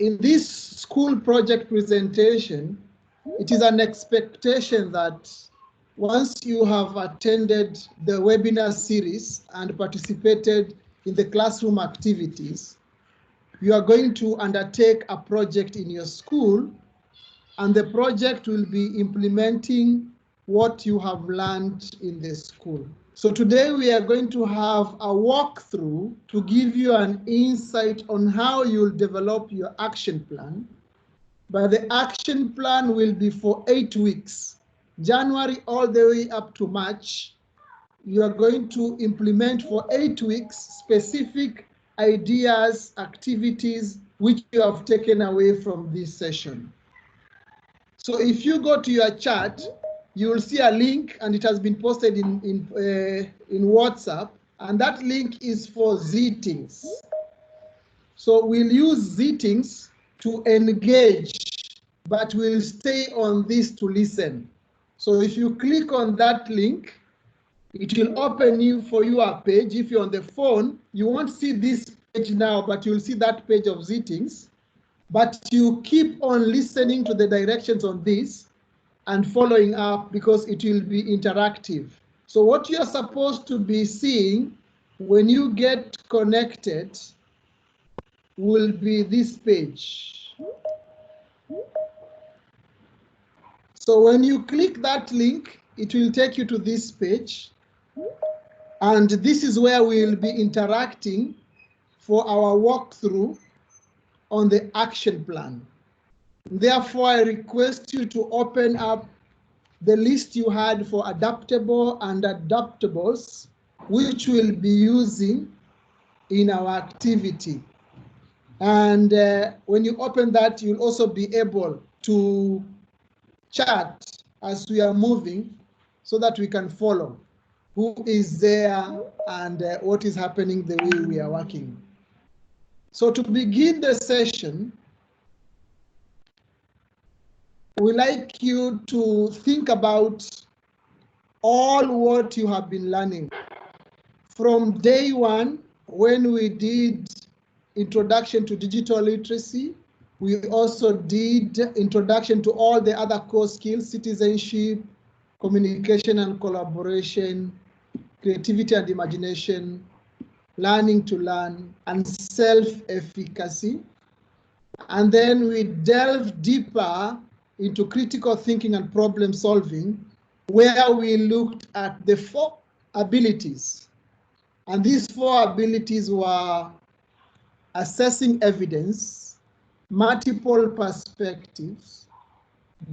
in this school project presentation, it is an expectation that once you have attended the webinar series and participated in the classroom activities, you are going to undertake a project in your school, and the project will be implementing what you have learned in the school. So today we are going to have a walkthrough to give you an insight on how you'll develop your action plan. But the action plan will be for 8 weeks, January all the way up to March. You are going to implement for 8 weeks specific ideas, activities, which you have taken away from this session. So if you go to your chat, you will see a link, and it has been posted in WhatsApp, and that link is for Zeetings. So we'll use Zeetings to engage, but we'll stay on this to listen. So if you click on that link, it will open for you a page. If you're on the phone, you won't see this page now, but you'll see that page of Zeetings. But you keep on listening to the directions on this and following up, because it will be interactive. So what you're supposed to be seeing when you get connected will be this page. So when you click that link, it will take you to this page. And this is where we'll be interacting for our walkthrough on the action plan. Therefore, I request you to open up the list you had for adaptable and adaptables, which we'll be using in our activity. And when you open that, you'll also be able to chat as we are moving so that we can follow who is there and what is happening the way we are working. So to begin the session, we like you to think about all what you have been learning. From day one, when we did Introduction to Digital Literacy, we also did Introduction to all the other core skills: citizenship, communication and collaboration, creativity and imagination, learning to learn, and self-efficacy. And then we delved deeper into critical thinking and problem solving, where we looked at the 4 abilities. And these 4 abilities were assessing evidence, multiple perspectives,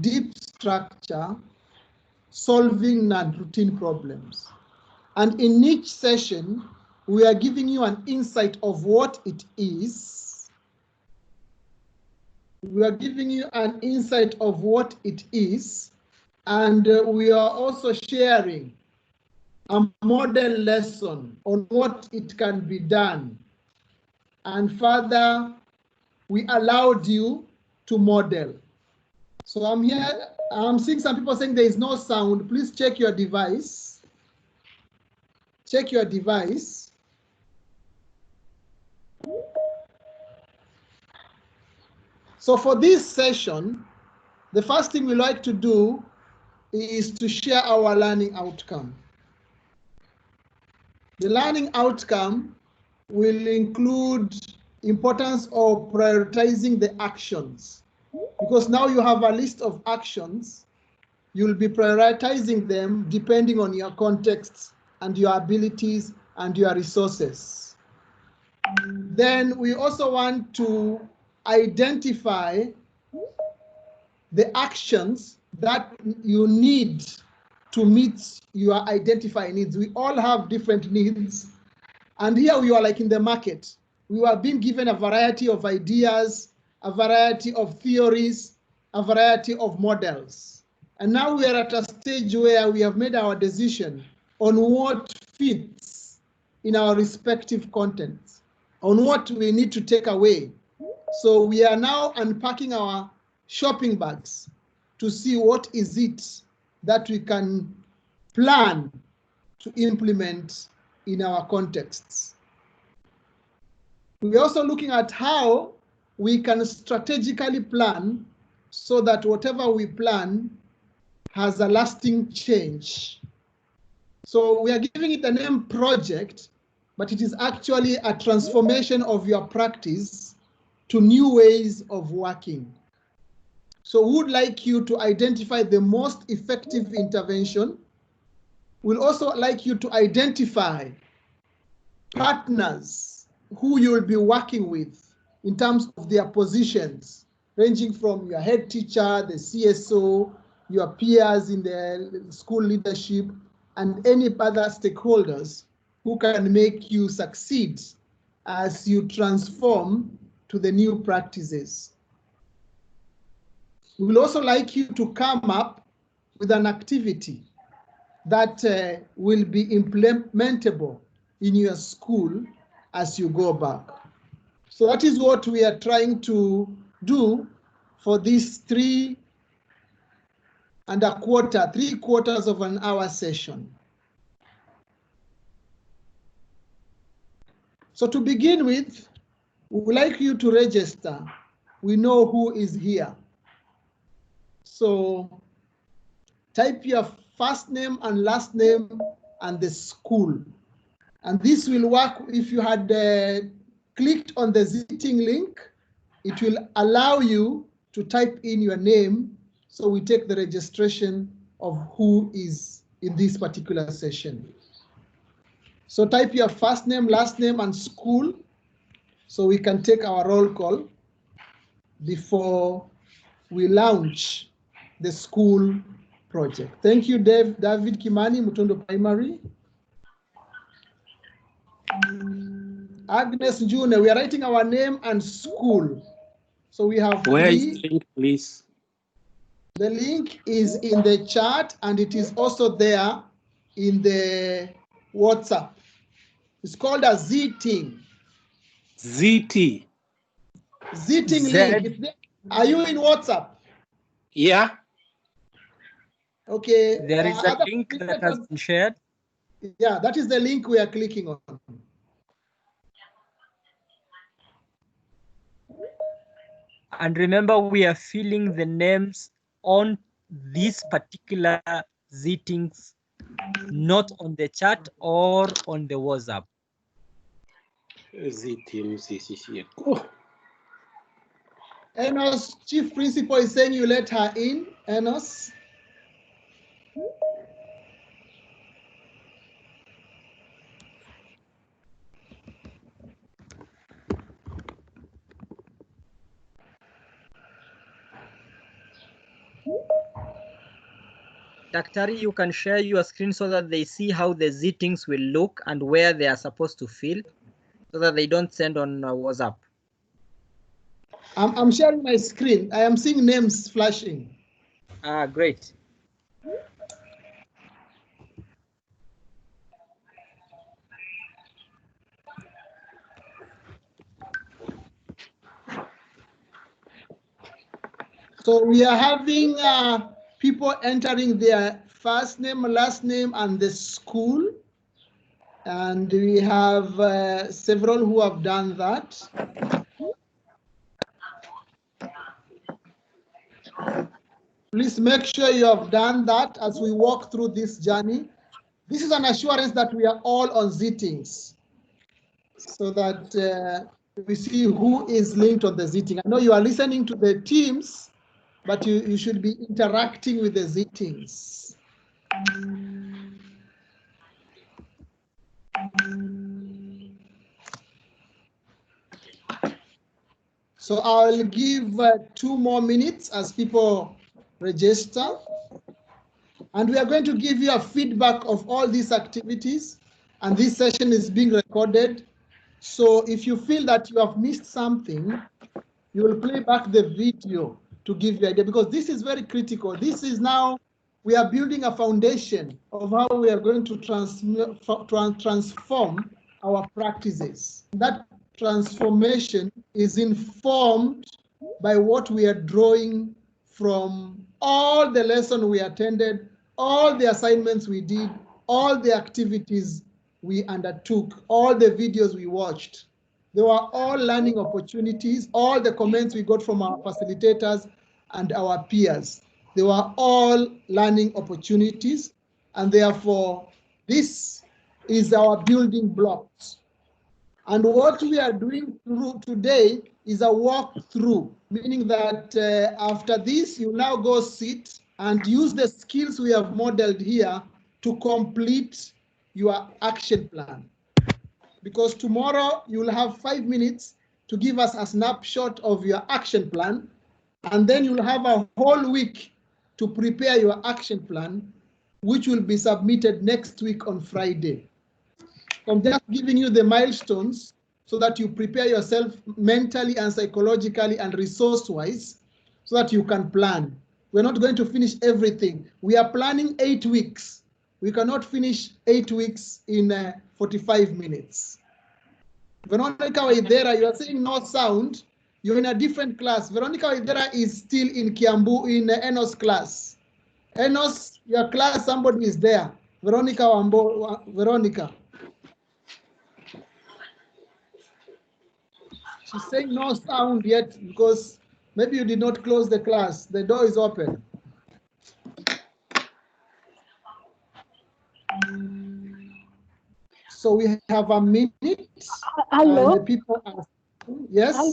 deep structure, solving non-routine problems. And in each session, we are giving you an insight of what it is. We are giving you an insight of what it is, and we are also sharing a model lesson on what it can be done. And further, we allowed you to model. So I'm seeing some people saying there is no sound. Please check your device. Check your device. So for this session, the first thing we like to do is to share our learning outcome. The learning outcome will include importance of prioritizing the actions, because now you have a list of actions. You'll be prioritizing them depending on your context and your abilities and your resources. Then we also want to identify the actions that you need to meet your identified needs. We all have different needs. And here we are like in the market. We were being given a variety of ideas, a variety of theories, a variety of models. And now we are at a stage where we have made our decision on what fits in our respective contents, on what we need to take away. So we are now unpacking our shopping bags to see what is it that we can plan to implement in our contexts. We're also looking at how we can strategically plan so that whatever we plan has a lasting change. So we are giving it the name project, but it is actually a transformation of your practice to new ways of working. So we would like you to identify the most effective intervention. We'll also like you to identify partners who you'll be working with in terms of their positions, ranging from your head teacher, the CSO, your peers in the school leadership, and any other stakeholders who can make you succeed as you transform to the new practices. We will also like you to come up with an activity that will be implementable in your school as you go back. So that is what we are trying to do for this 3 quarters of an hour session. So to begin with, we would like you to register. We know who is here. So type your first name and last name and the school. And this will work if you had clicked on the Zitting link. It will allow you to type in your name. So we take the registration of who is in this particular session. So type your first name, last name, and school, so we can take our roll call before we launch the school project. Thank you, David Kimani, Mutondo Primary. Agnes June, we are writing our name and school. So we have Where is the link, please? The link is in the chat, and it is also there in the WhatsApp. It's called a Zitting. ZT. Zitting link. Are you in WhatsApp? Yeah. Okay. There is a link that has been shared. Yeah, that is the link we are clicking on. And remember, we are filling the names on these particular Zittings, not on the chat or on the WhatsApp. Oh. Enos, chief principal, is saying you let her in. Enos. Daktari, you can share your screen so that they see how the Zittings will look and where they are supposed to fill, so that they don't send on WhatsApp. I'm sharing my screen. I am seeing names flashing. Ah, great. So we are having people entering their first name, last name, and the school. And we have several who have done that. Please make sure you have done that as we walk through this journey. This is an assurance that we are all on Zittings, so that we see who is linked on the Zitting. I know you are listening to the teams, but you should be interacting with the Zittings. So I'll give 2 more minutes as people register. And we are going to give you a feedback of all these activities. And this session is being recorded. So if you feel that you have missed something, you will play back the video to give you an idea, because this is very critical. This is now, we are building a foundation of how we are going to transform our practices. That transformation is informed by what we are drawing from all the lessons we attended, all the assignments we did, all the activities we undertook, all the videos we watched. They were all learning opportunities. All the comments we got from our facilitators and our peers, they were all learning opportunities. And therefore, this is our building blocks. And what we are doing through today is a walkthrough, meaning that after this, you now go sit and use the skills we have modeled here to complete your action plan. Because tomorrow you will have 5 minutes to give us a snapshot of your action plan, and then you'll have a whole week to prepare your action plan, which will be submitted next week on Friday. I'm just giving you the milestones so that you prepare yourself mentally and psychologically and resource-wise so that you can plan. We're not going to finish everything. We are planning 8 weeks. We cannot finish 8 weeks in 45 minutes. Veronica Waidera, you are saying no sound. You're in a different class. Veronica Waidera is still in Kiambu in Enos class. Enos, your class, somebody is there. Veronica Wambo, Veronica. She's saying no sound yet because maybe you did not close the class. The door is open. So we have a minute. Hello? And the people are, yes? Hello?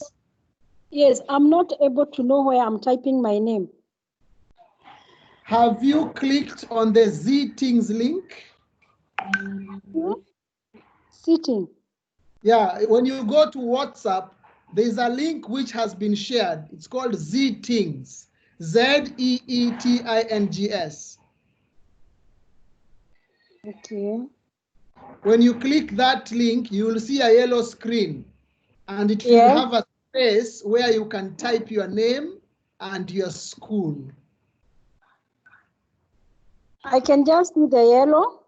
Yes, I'm not able to know where I'm typing my name. Have you clicked on the Z-Things link? Sitting. Yeah, when you go to WhatsApp, there's a link which has been shared. It's called Z-Things, Z-E-E-T-I-N-G-S. Okay. When you click that link, you will see a yellow screen, and it will Yes. have a space where you can type your name and your school. I can just see the yellow.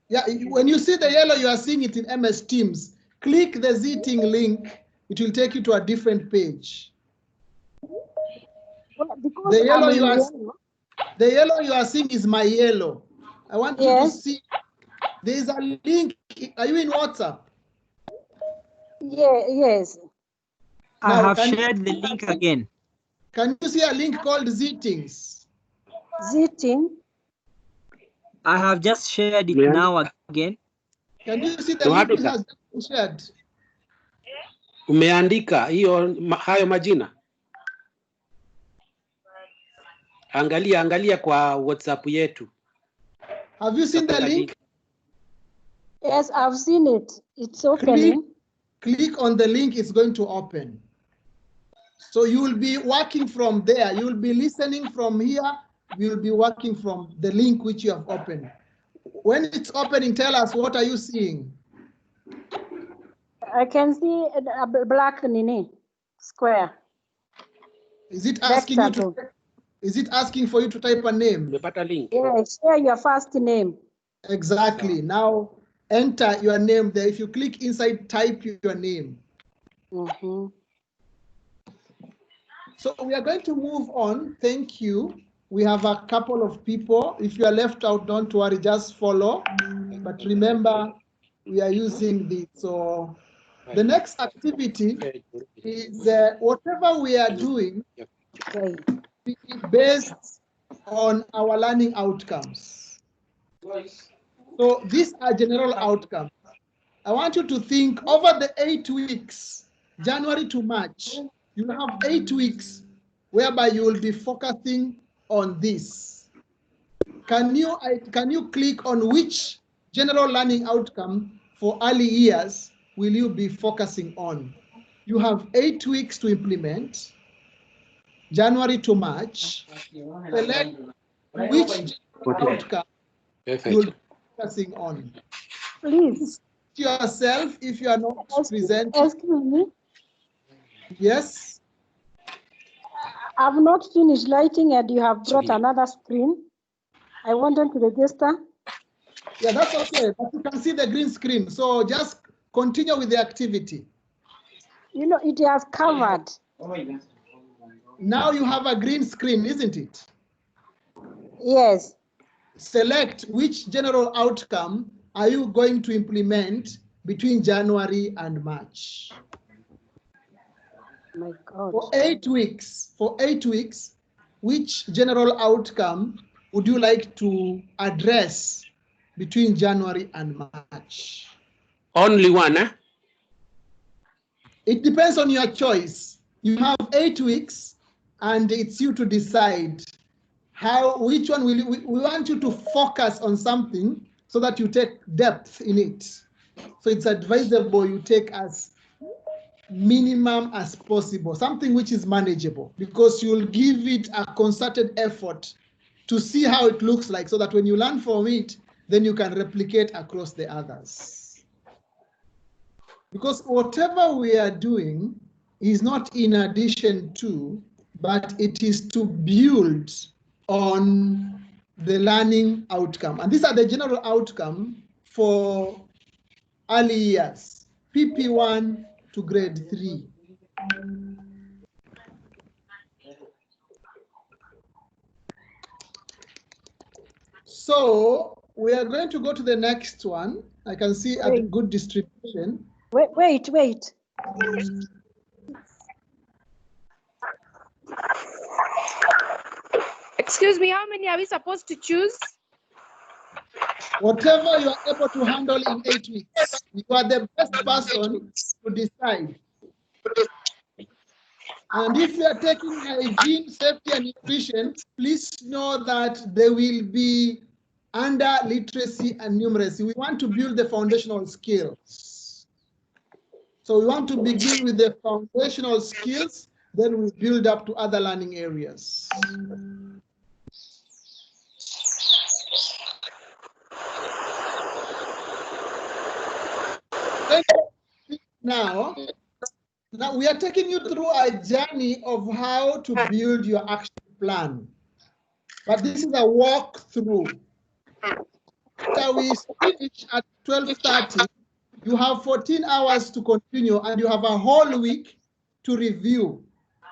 Yeah, when you see the yellow, you are seeing it in MS Teams. Click the Z-Ting link, it will take you to a different page. Well, because The yellow, I'm you in are, yellow. the yellow you are seeing is my yellow. I want you to Yes. see, there is a link. Are you in WhatsApp? Yeah, yes. I Now, have can you- shared the link again. Can you see a link called Z-Things? Sitting. I have just shared it Yeah. now again. Can you see the No, link which Africa. has been shared? Umeandika hiyo hayo majina? Angalia kwa WhatsApp yetu. Have you seen the Utapata link? Yes, I've seen it. It's opening. Click on the link, it's going to open. So you will be working from there. You will be listening from here. You will be working from the link which you have opened. When it's opening, tell us, what are you seeing? I can see a black nini square. Is it asking you to? Rectangle. Is it asking for you to type a name? Umepata link. Yeah, share your first name. Exactly. Now enter your name there. If you click inside, type your name. Mm-hmm. So we are going to move on. Thank you. We have a couple of people. If you are left out, don't worry, just follow. But remember, we are using this. So the next activity is whatever we are doing Okay. based on our learning outcomes. So these are general outcomes. I want you to think over the 8 weeks, January to March, you'll have 8 weeks whereby you will be focusing on this. Can you click on which general learning outcome for early years will you be focusing on? You have 8 weeks to implement, January to March. Select which outcome you will be focusing on. Please. Yourself if you are not presenting. Excuse me. Yes. I've not finished lighting and you have brought another screen. I wanted to register. Yeah, that's okay. But you can see the green screen. So just continue with the activity. You know, it has covered. Now you have a green screen, isn't it? Yes. Select which general outcome are you going to implement between January and March. My God. For 8 weeks, which general outcome would you like to address between January and March? Only one, eh? It depends on your choice. You have 8 weeks, and it's you to decide which one will we want you to focus on something so that you take depth in it. So it's advisable you take as minimum as possible, something which is manageable, because you'll give it a concerted effort to see how it looks like, so that when you learn from it, then you can replicate across the others. Because whatever we are doing is not in addition to, but it is to build on the learning outcome. And these are the general outcome for early years, PP1 to grade 3. So we are going to go to the next one. I can see a good distribution. Wait. Excuse me, how many are we supposed to choose? Whatever you are able to handle in 8 weeks, you are the best person to decide. And if you are taking hygiene, safety, and nutrition, please know that they will be under literacy and numeracy. We want to build the foundational skills. So we want to begin with the foundational skills, then we build up to other learning areas. Now we are taking you through a journey of how to build your action plan. But this is a walkthrough. After we finish at 12:30, you have 14 hours to continue, and you have a whole week to review.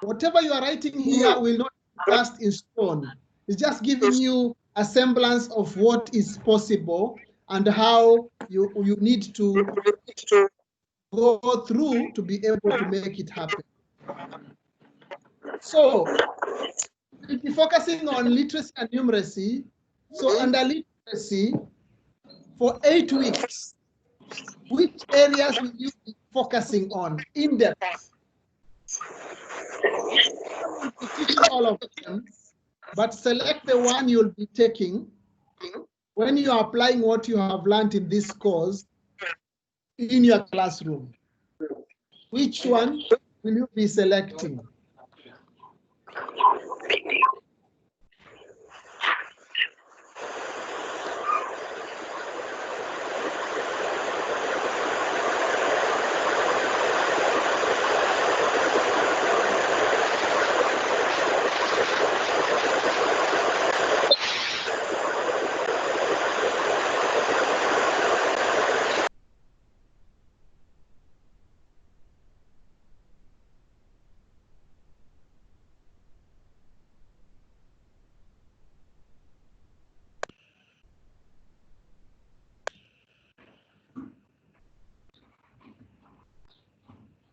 Whatever you are writing here will not be cast in stone. It's just giving you a semblance of what is possible and how you need to go through to be able to make it happen. So we'll be focusing on literacy and numeracy. So under literacy, for 8 weeks, which areas will you be focusing on in depth? We'll be teaching all of them, but select the one you'll be taking when you are applying what you have learned in this course in your classroom. Which one will you be selecting?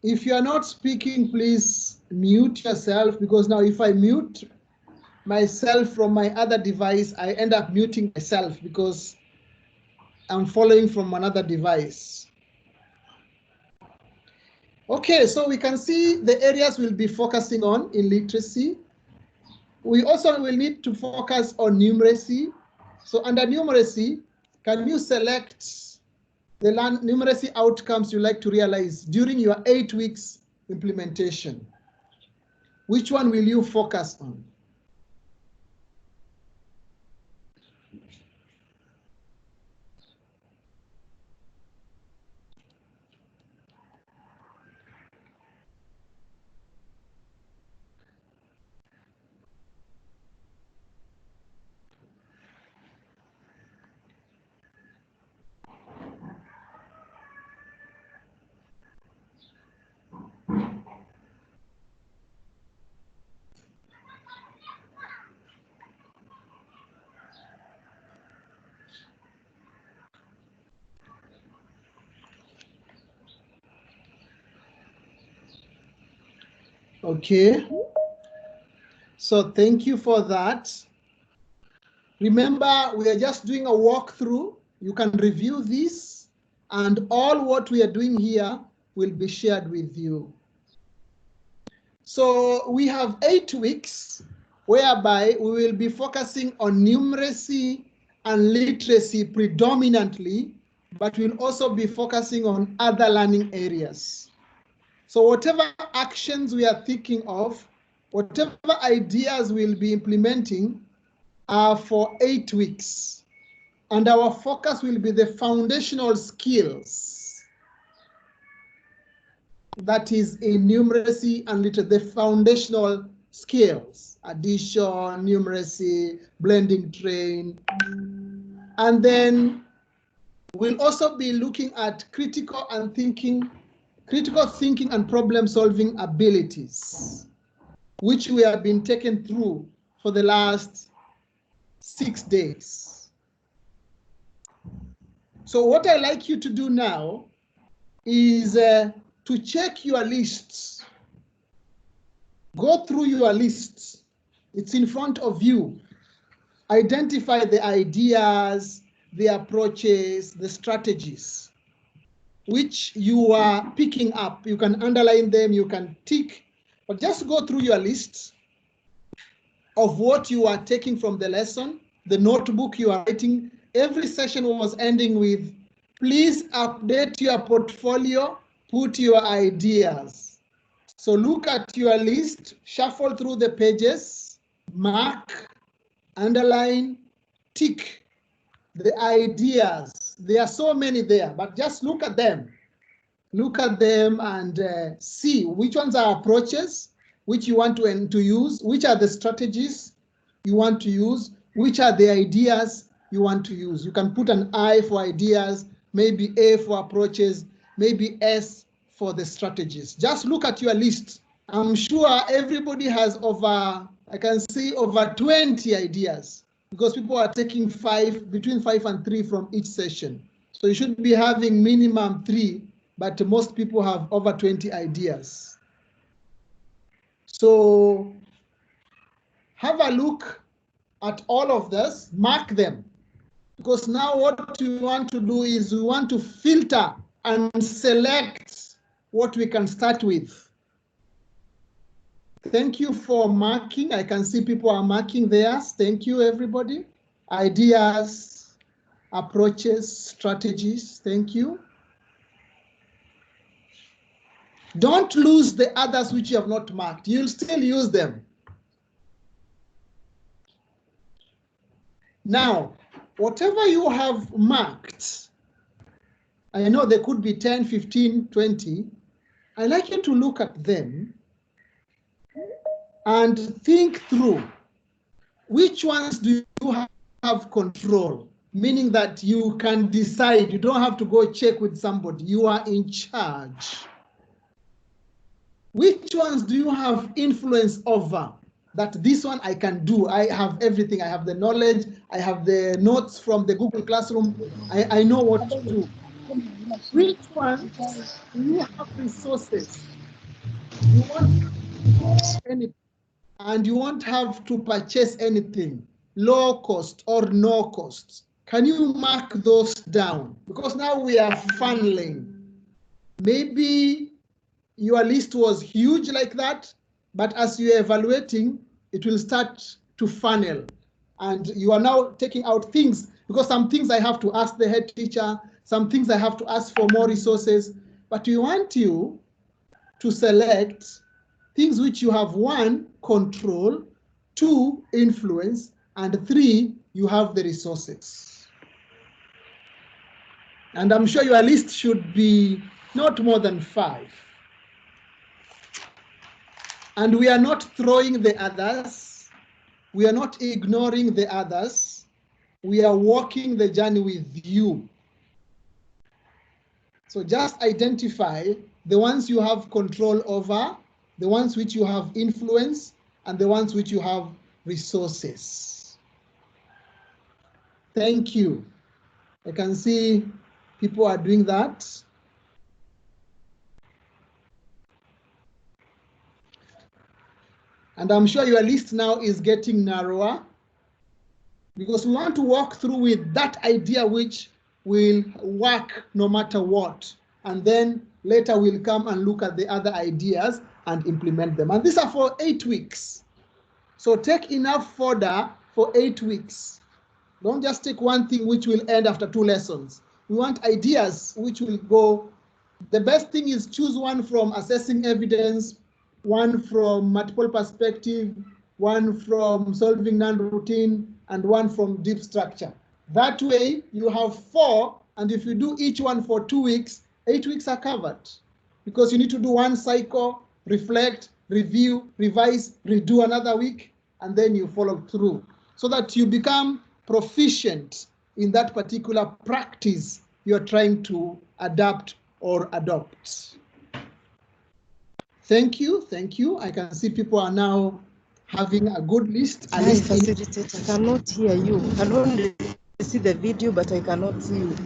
If you are not speaking, please mute yourself, because now if I mute myself from my other device, I end up muting myself because I'm following from another device. Okay, so we can see the areas we'll be focusing on in literacy. We also will need to focus on numeracy. So under numeracy, can you select the numeracy outcomes you like to realize during your 8 weeks implementation? Which one will you focus on? Okay. So thank you for that. Remember, we are just doing a walkthrough. You can review this, and all what we are doing here will be shared with you. So we have 8 weeks whereby we will be focusing on numeracy and literacy predominantly, but we'll also be focusing on other learning areas. So whatever actions we are thinking of, whatever ideas we'll be implementing are for 8 weeks. And our focus will be the foundational skills. That is in numeracy and literacy, the foundational skills, addition, numeracy, blending train. And then we'll also be looking at critical thinking and problem solving abilities, which we have been taken through for the last 6 days. So what I like you to do now is to check your lists. Go through your lists. It's in front of you. Identify the ideas, the approaches, the strategies, which you are picking up. You can underline them, you can tick, but just go through your list of what you are taking from the lesson, the notebook you are writing. Every session was ending with, please update your portfolio, put your ideas. So look at your list, shuffle through the pages, mark, underline, tick the ideas. There are so many there, but just look at them. Look at them and see which ones are approaches, which you want to use, which are the strategies you want to use, which are the ideas you want to use. You can put an I for ideas, maybe A for approaches, maybe S for the strategies. Just look at your list. I'm sure everybody has I can see over 20 ideas, because people are taking between 5 and 3 from each session. So you should be having minimum 3, but most people have over 20 ideas. So have a look at all of this, mark them, because now what we want to do is we want to filter and select what we can start with. Thank you for marking. I can see people are marking theirs. Thank you, everybody. Ideas, approaches, strategies. Thank you. Don't lose the others which you have not marked. You'll still use them. Now, whatever you have marked, I know there could be 10, 15, 20. I'd like you to look at them and think through which ones do you have control, meaning that you can decide. You don't have to go check with somebody. You are in charge. Which ones do you have influence over? That this one I can do. I have everything. I have the knowledge. I have the notes from the Google Classroom. I know what to do. Which ones do you have resources? You won't have anything, and you won't have to purchase anything, low cost or no cost. Can you mark those down? Because now we are funneling. Maybe your list was huge like that, but as you're evaluating, it will start to funnel. And you are now taking out things, because some things I have to ask the head teacher, some things I have to ask for more resources, but we want you to select things which you have 1, control, 2, influence, and 3, you have the resources. And I'm sure your list should be not more than 5. And we are not throwing the others. We are not ignoring the others. We are walking the journey with you. So just identify the ones you have control over, the ones which you have influence, and the ones which you have resources. Thank you. I can see people are doing that. And I'm sure your list now is getting narrower, because we want to walk through with that idea which will work no matter what. And then later we'll come and look at the other ideas and implement them. And these are for 8 weeks. So take enough fodder for 8 weeks. Don't just take one thing which will end after 2 lessons. We want ideas which will go. The best thing is choose one from assessing evidence, one from multiple perspective, one from solving non-routine, and one from deep structure. That way you have 4, and if you do each one for 2 weeks, 8 weeks are covered. Because you need to do one cycle, reflect, review, revise, redo another week, and then you follow through, so that you become proficient in that particular practice you're trying to adapt or adopt. Thank you, thank you. I can see people are now having a good list. Hi, facilitator, I cannot hear you. I can only see the video, but I cannot see you.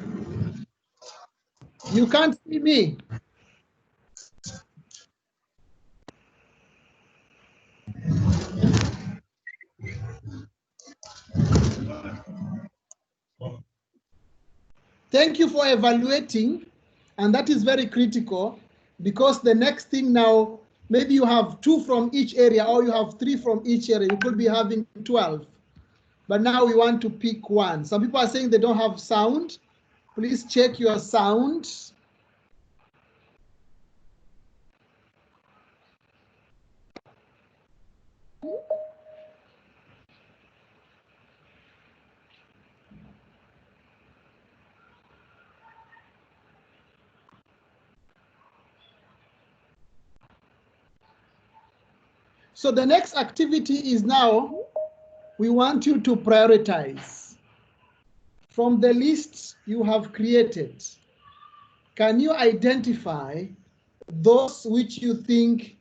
You can't see me. Thank you for evaluating, and that is very critical, because the next thing now, maybe you have 2 from each area, or you have 3 from each area. You could be having 12, but now we want to pick one. Some people are saying they don't have sound. Please check your sound. So the next activity is now, we want you to prioritize. From the list you have created, can you identify those which you think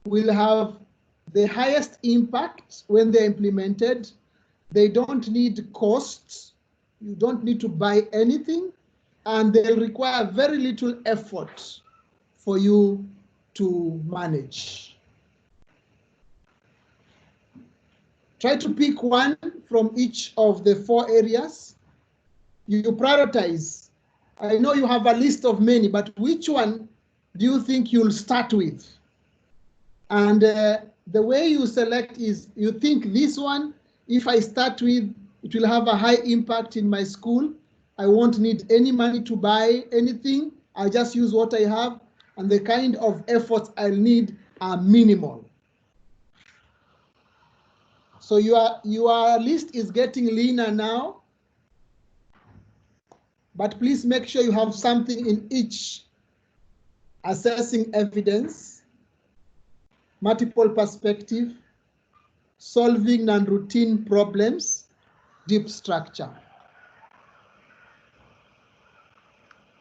will have the highest impact when they're implemented? They don't need costs, you don't need to buy anything, and they'll require very little effort for you to manage. Try to pick one from each of the 4 areas. You prioritize. I know you have a list of many, but which one do you think you'll start with? And the way you select is, you think this one, if I start with, it will have a high impact in my school. I won't need any money to buy anything. I'll just use what I have, and the kind of efforts I'll need are minimal. So your list is getting leaner now, but please make sure you have something in each: assessing evidence, multiple perspective, solving non-routine problems, deep structure.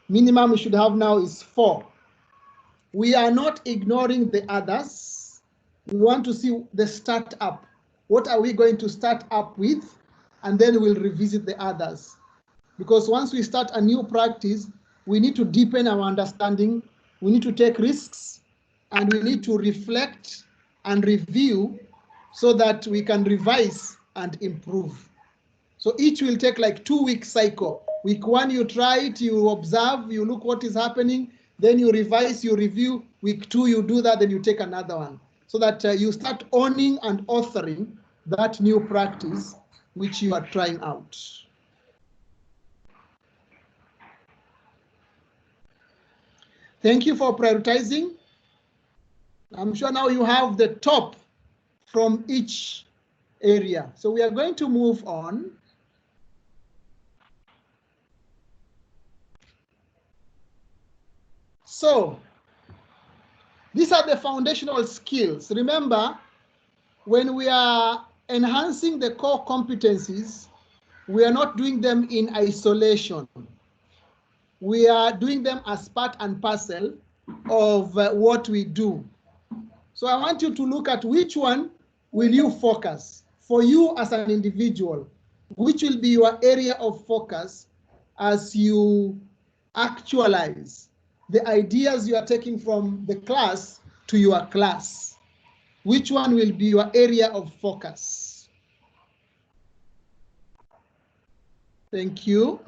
Minimum we should have now is 4. We are not ignoring the others. We want to see the startup. What are we going to start up with? And then we'll revisit the others. Because once we start a new practice, we need to deepen our understanding, we need to take risks, and we need to reflect and review so that we can revise and improve. So each will take like 2-week cycle. Week 1, you try it, you observe, you look what is happening, then you revise, you review. Week 2, you do that, then you take another one. So that you start owning and authoring that new practice which you are trying out. Thank you for prioritizing. I'm sure now you have the top from each area. So we are going to move on. So these are the foundational skills. Remember, when we are enhancing the core competencies, we are not doing them in isolation. We are doing them as part and parcel of what we do. So I want you to look at which one will you focus for you as an individual, which will be your area of focus as you actualize the ideas you are taking from the class to your class. which one will be your area of focus? Thank you.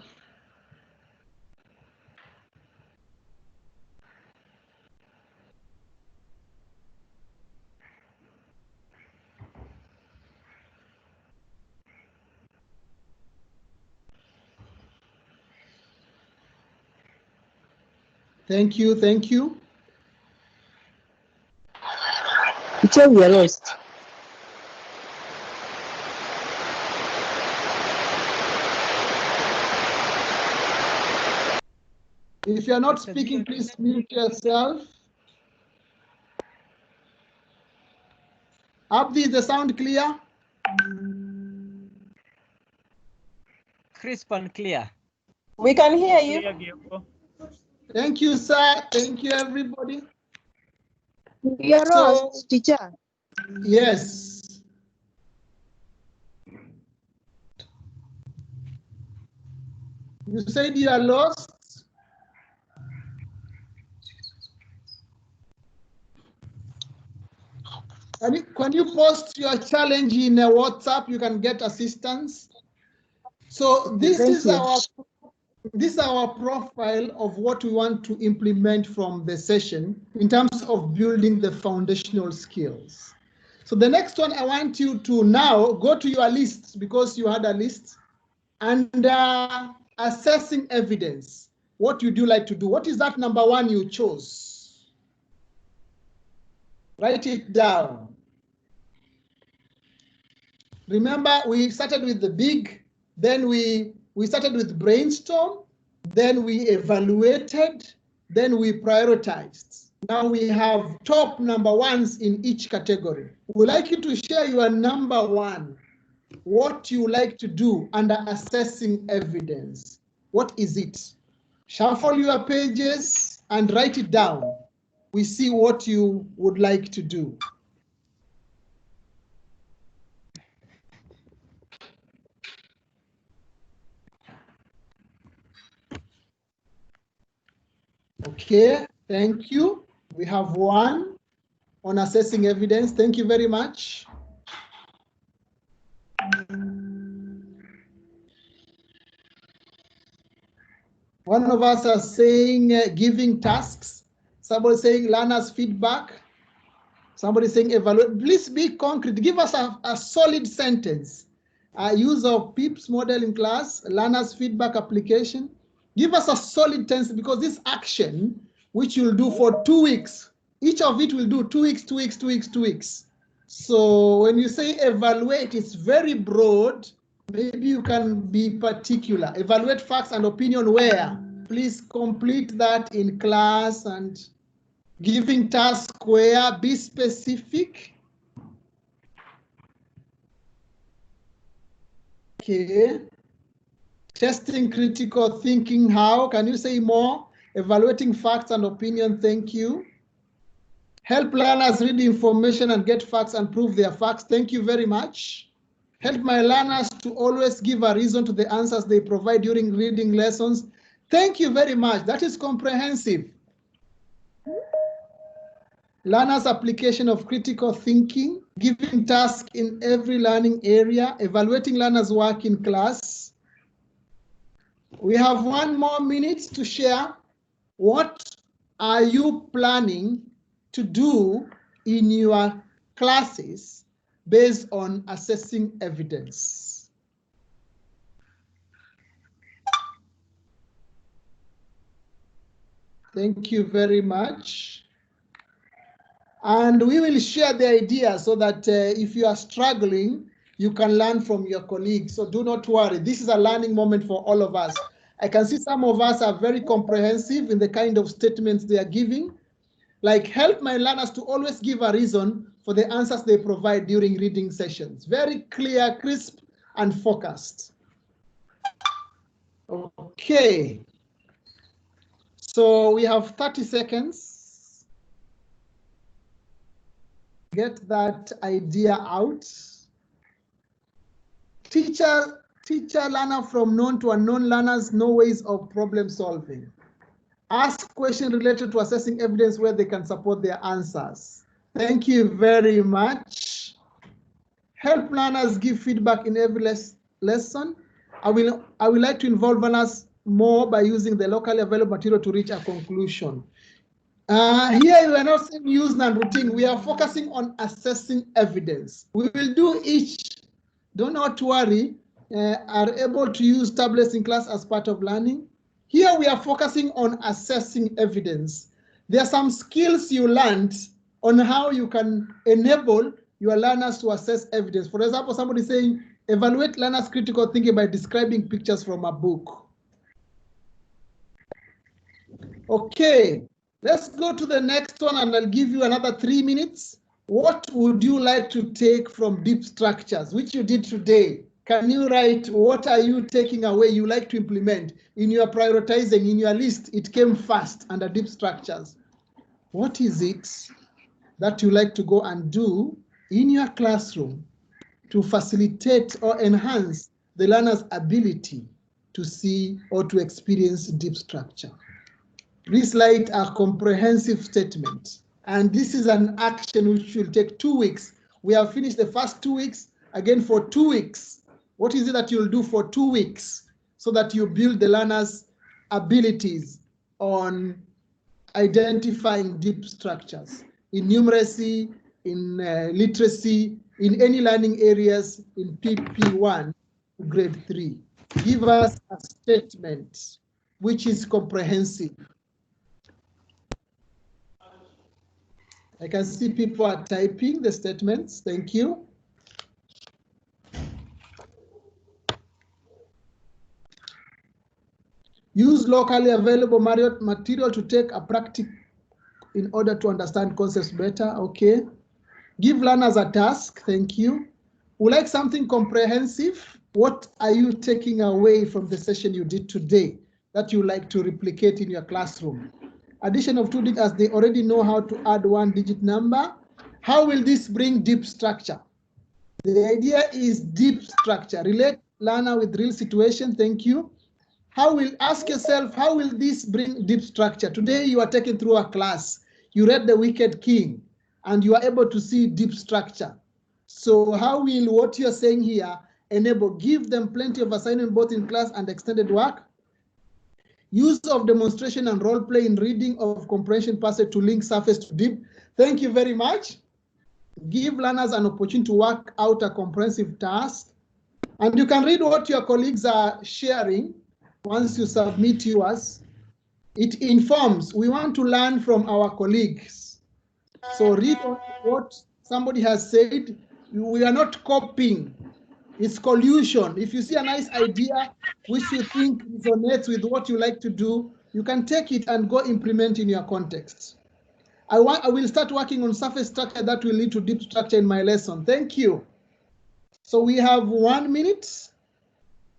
Thank you, thank you. Teacher, we are lost. If you're not speaking, please mute yourself. Abdi, is the sound clear? Crisp and clear. We can hear you. Thank you, sir. Thank you, everybody. We are lost, teacher. Yes. You said you are lost? Can you post your challenge in a WhatsApp? You can get assistance. So this is our profile of what we want to implement from the session in terms of building the foundational skills. So the next one, I want you to now go to your list, because you had a list, and assessing evidence. What would you like to do? What is that number one you chose? Write it down. Remember, we started with the big, then we started with brainstorm, then we evaluated, then we prioritized. Now we have top number ones in each category. We'd like you to share your number one, what you like to do under assessing evidence. What is it? Shuffle your pages and write it down. We see what you would like to do. Okay, thank you. We have one on assessing evidence. Thank you very much. One of us are saying giving tasks. Somebody saying learners feedback. Somebody saying evaluate. Please be concrete. Give us a solid sentence. Use of PIPS model in class, learners feedback application. Give us a solid sentence, because this action, which you'll do for 2 weeks, each of it will do 2 weeks, 2 weeks, 2 weeks, 2 weeks. So when you say evaluate, it's very broad. Maybe you can be particular. Evaluate facts and opinion where? Please complete that in class. And giving task where? Be specific. Okay. Testing critical thinking, how? Can you say more? Evaluating facts and opinion, thank you. Help learners read information and get facts and prove their facts, thank you very much. Help my learners to always give a reason to the answers they provide during reading lessons. Thank you very much, that is comprehensive. Learners' application of critical thinking, giving tasks in every learning area, evaluating learners' work in class. We have 1 more minute to share. What are you planning to do in your classes based on assessing evidence? Thank you very much. And we will share the idea so that if you are struggling, you can learn from your colleagues. So do not worry. This is a learning moment for all of us. I can see some of us are very comprehensive in the kind of statements they are giving. Like, help my learners to always give a reason for the answers they provide during reading sessions. Very clear, crisp, and focused. Okay. So we have 30 seconds. Get that idea out. Teacher, learner from known to unknown learners, no ways of problem solving. Ask questions related to assessing evidence where they can support their answers. Thank you very much. Help learners give feedback in every lesson. I would like to involve learners more by using the locally available material to reach a conclusion. Here we are not saying use non-routine. We are focusing on assessing evidence. We will do each. Do not worry. Are able to use tablets in class as part of learning. Here we are focusing on assessing evidence. There are some skills you learned on how you can enable your learners to assess evidence. For example, somebody saying, evaluate learners' critical thinking by describing pictures from a book. Okay, let's go to the next one and I'll give you another 3 minutes. What would you like to take from deep structures, which you did today? Can you write what are you taking away you like to implement in your prioritizing, in your list? It came first under deep structures. What is it that you like to go and do in your classroom to facilitate or enhance the learner's ability to see or to experience deep structure? Please write a comprehensive statement. And this is an action which will take 2 weeks. We have finished the first 2 weeks, again for 2 weeks. What is it that you'll do for 2 weeks so that you build the learner's abilities on identifying deep structures in numeracy, in literacy, in any learning areas in PP1 to grade 3. Give us a statement which is comprehensive. I can see people are typing the statements. Thank you. Use locally available material to take a practice in order to understand concepts better. Okay. Give learners a task. Thank you. Would like something comprehensive? What are you taking away from the session you did today that you like to replicate in your classroom? Addition of 2 digits, as they already know how to add 1-digit number. How will this bring deep structure? The idea is deep structure. Relate learner with real situation. Thank you. Ask yourself, how will this bring deep structure? Today you are taken through a class. You read The Wicked King and you are able to see deep structure. So how will what you're saying here enable? Give them plenty of assignment both in class and extended work. Use of demonstration and role play in reading of comprehension passage to link surface to deep. Thank you very much. Give learners an opportunity to work out a comprehensive task. And you can read what your colleagues are sharing once you submit yours. It informs. We want to learn from our colleagues. So read what somebody has said. We are not copying. It's collusion. If you see a nice idea which you think resonates with what you like to do, you can take it and go implement in your context. I will start working on surface structure that will lead to deep structure in my lesson. Thank you. So we have 1 minute.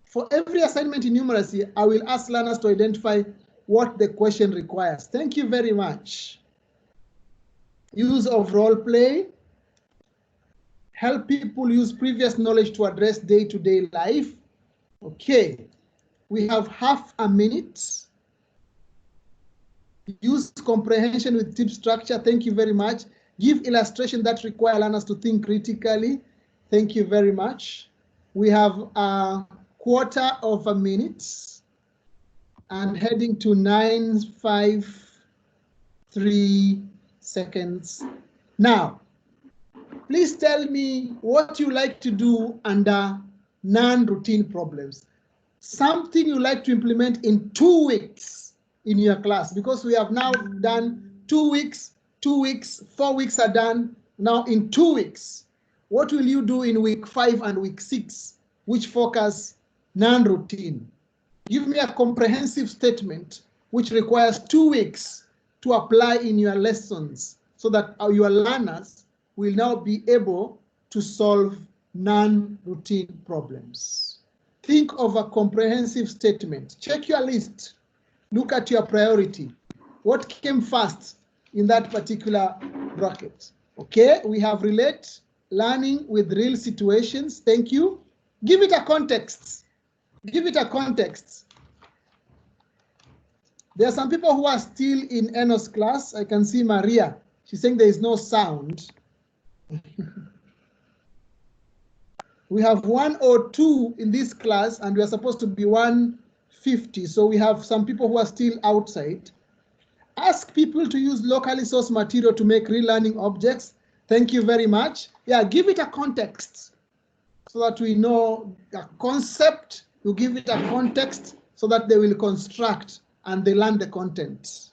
For every assignment in numeracy, I will ask learners to identify what the question requires. Thank you very much. Use of role play. Help people use previous knowledge to address day-to-day life. Okay, we have half a minute. Use comprehension with deep structure. Thank you very much. Give illustration that require learners to think critically. Thank you very much. We have a quarter of a minute and heading to 9:53 seconds. Now, please tell me what you like to do under non-routine problems. Something you like to implement in 2 weeks in your class, because we have now done 2 weeks, 4 weeks are done. Now in 2 weeks, what will you do in week 5 and week 6, which focus non-routine? Give me a comprehensive statement which requires 2 weeks to apply in your lessons so that your learners will now be able to solve non-routine problems. Think of a comprehensive statement. Check your list. Look at your priority. What came first in that particular bracket? Okay, we have relate learning with real situations. Thank you. Give it a context. Give it a context. There are some people who are still in Enos class. I can see Maria. She's saying there is no sound. We have 102 in this class, and we are supposed to be 150. So we have some people who are still outside. Ask people to use locally sourced material to make relearning objects. Thank you very much. Yeah, give it a context so that we know the concept. You give it a context so that they will construct and they learn the content.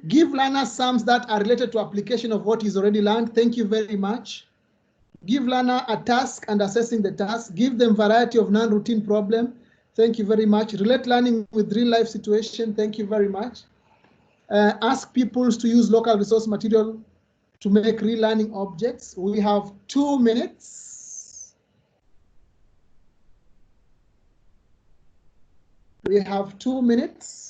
Give learners sums that are related to application of what is already learned. Thank you very much. Give learner a task and assessing the task. Give them variety of non-routine problem. Thank you very much. Relate learning with real life situation. Thank you very much. Ask pupils to use local resource material to make relearning objects. We have 2 minutes. We have 2 minutes.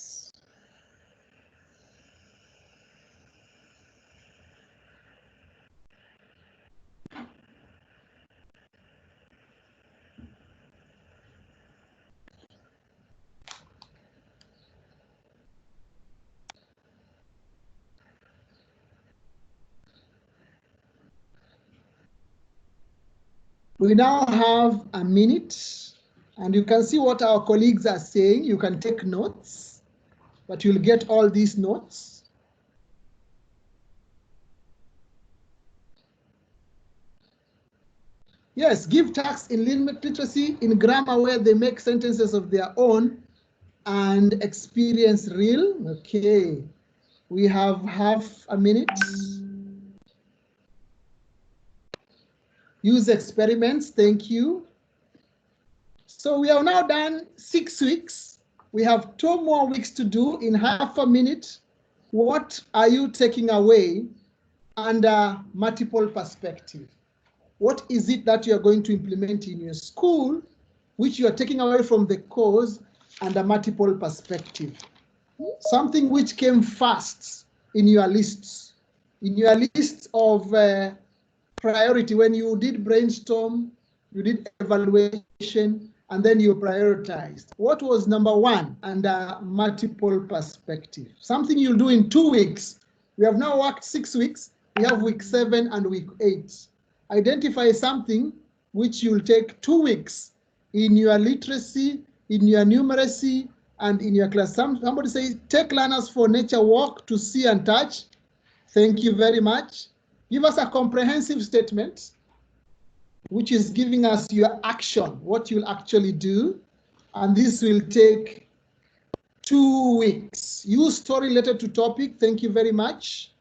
We now have a minute, and you can see what our colleagues are saying. You can take notes, but you'll get all these notes. Yes, give tasks in literacy, in grammar where they make sentences of their own and experience real. Okay, we have half a minute. Use experiments, thank you. So we have now done 6 weeks. We have 2 more weeks to do in half a minute. What are you taking away under multiple perspective? What is it that you are going to implement in your school, which you are taking away from the course under multiple perspective? Something which came first in your lists, of priority. When you did brainstorm, you did evaluation, and then you prioritized. What was number 1 under multiple perspective? Something you'll do in 2 weeks. We have now worked 6 weeks. We have week 7 and week 8. Identify something which you'll take 2 weeks in your literacy, in your numeracy, and in your class. Somebody says, take learners for nature walk to see and touch. Thank you very much. Give us a comprehensive statement, which is giving us your action, what you'll actually do. And this will take 2 weeks. Use story related to topic. Thank you very much.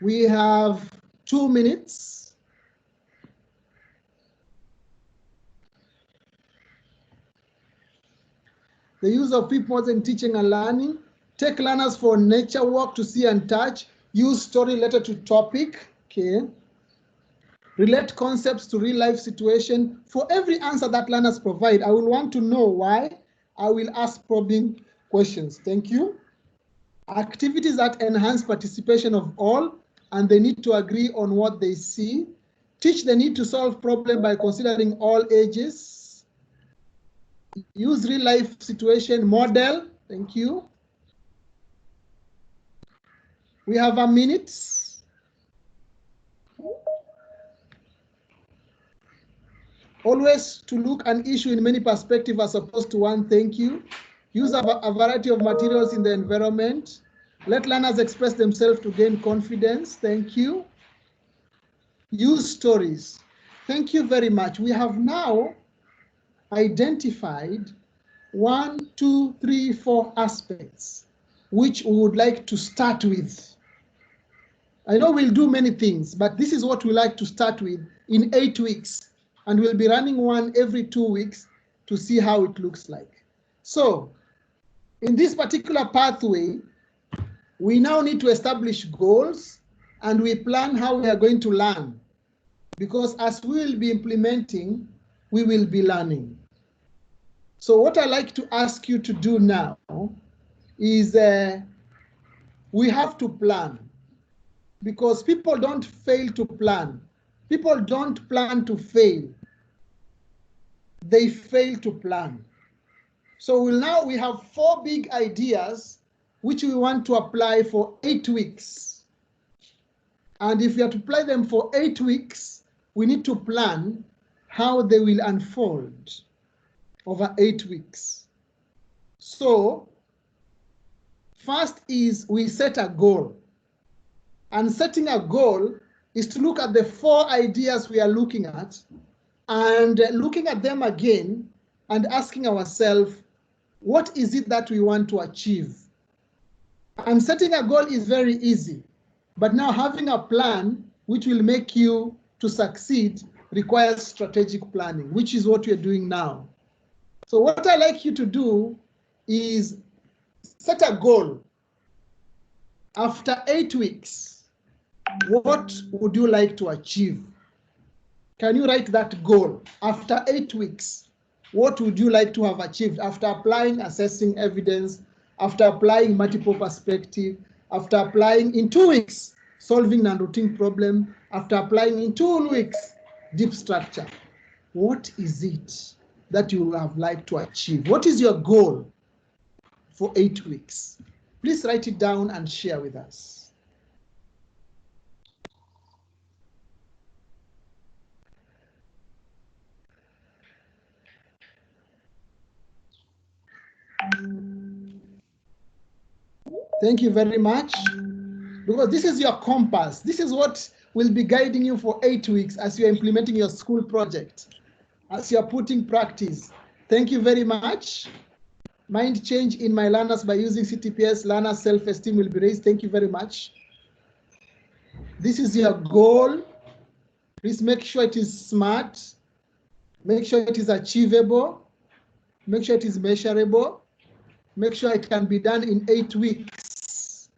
We have 2 minutes. The use of people in teaching and learning. Take learners for nature walk to see and touch. Use story related to topic. Okay. Relate concepts to real life situation. For every answer that learners provide, I will want to know why. I will ask probing questions. Thank you. Activities that enhance participation of all, and they need to agree on what they see. Teach the need to solve problem by considering all ages. Use real life situation model. Thank you. We have a minute. Always to look an issue in many perspectives as opposed to one. Thank you. Use a variety of materials in the environment. Let learners express themselves to gain confidence. Thank you. Use stories. Thank you very much. We have now identified 1, 2, 3, 4 aspects which we would like to start with. I know we'll do many things, but this is what we like to start with in 8 weeks. And we'll be running one every 2 weeks to see how it looks like. So in this particular pathway, we now need to establish goals and we plan how we are going to learn. Because as we will be implementing, we will be learning. So what I like to ask you to do now is we have to plan, because people don't fail to plan. People don't plan to fail. they fail to plan. So now we have 4 big ideas which we want to apply for 8 weeks. And if we are to apply them for 8 weeks, we need to plan how they will unfold over 8 weeks. So first is we set a goal. And setting a goal is to look at the 4 ideas we are looking at and looking at them again and asking ourselves, what is it that we want to achieve? And setting a goal is very easy, but now having a plan which will make you to succeed requires strategic planning, which is what we're doing now. So what I like you to do is set a goal. After 8 weeks, what would you like to achieve? Can you write that goal? After 8 weeks, what would you like to have achieved after applying, assessing evidence, after applying multiple perspective, after applying in 2 weeks, solving non-routine problem, after applying in 2 weeks, deep structure? What is it that you would have liked to achieve? What is your goal for 8 weeks? Please write it down and share with us. Thank you very much. Because this is your compass. This is what will be guiding you for 8 weeks as you're implementing your school project, as you're putting practice. Thank you very much. Mind change in my learners by using CTPS, learners self-esteem will be raised. Thank you very much. This is your goal. Please make sure it is smart. Make sure it is achievable. Make sure it is measurable. Make sure it can be done in 8 weeks.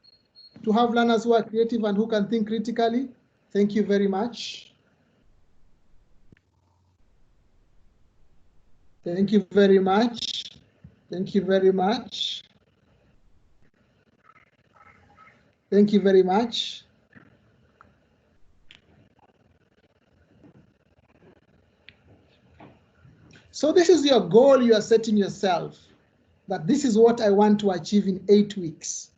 To have learners who are creative and who can think critically, thank you very much. Thank you very much. Thank you very much. Thank you very much. So this is your goal you are setting yourself, that this is what I want to achieve in 8 weeks.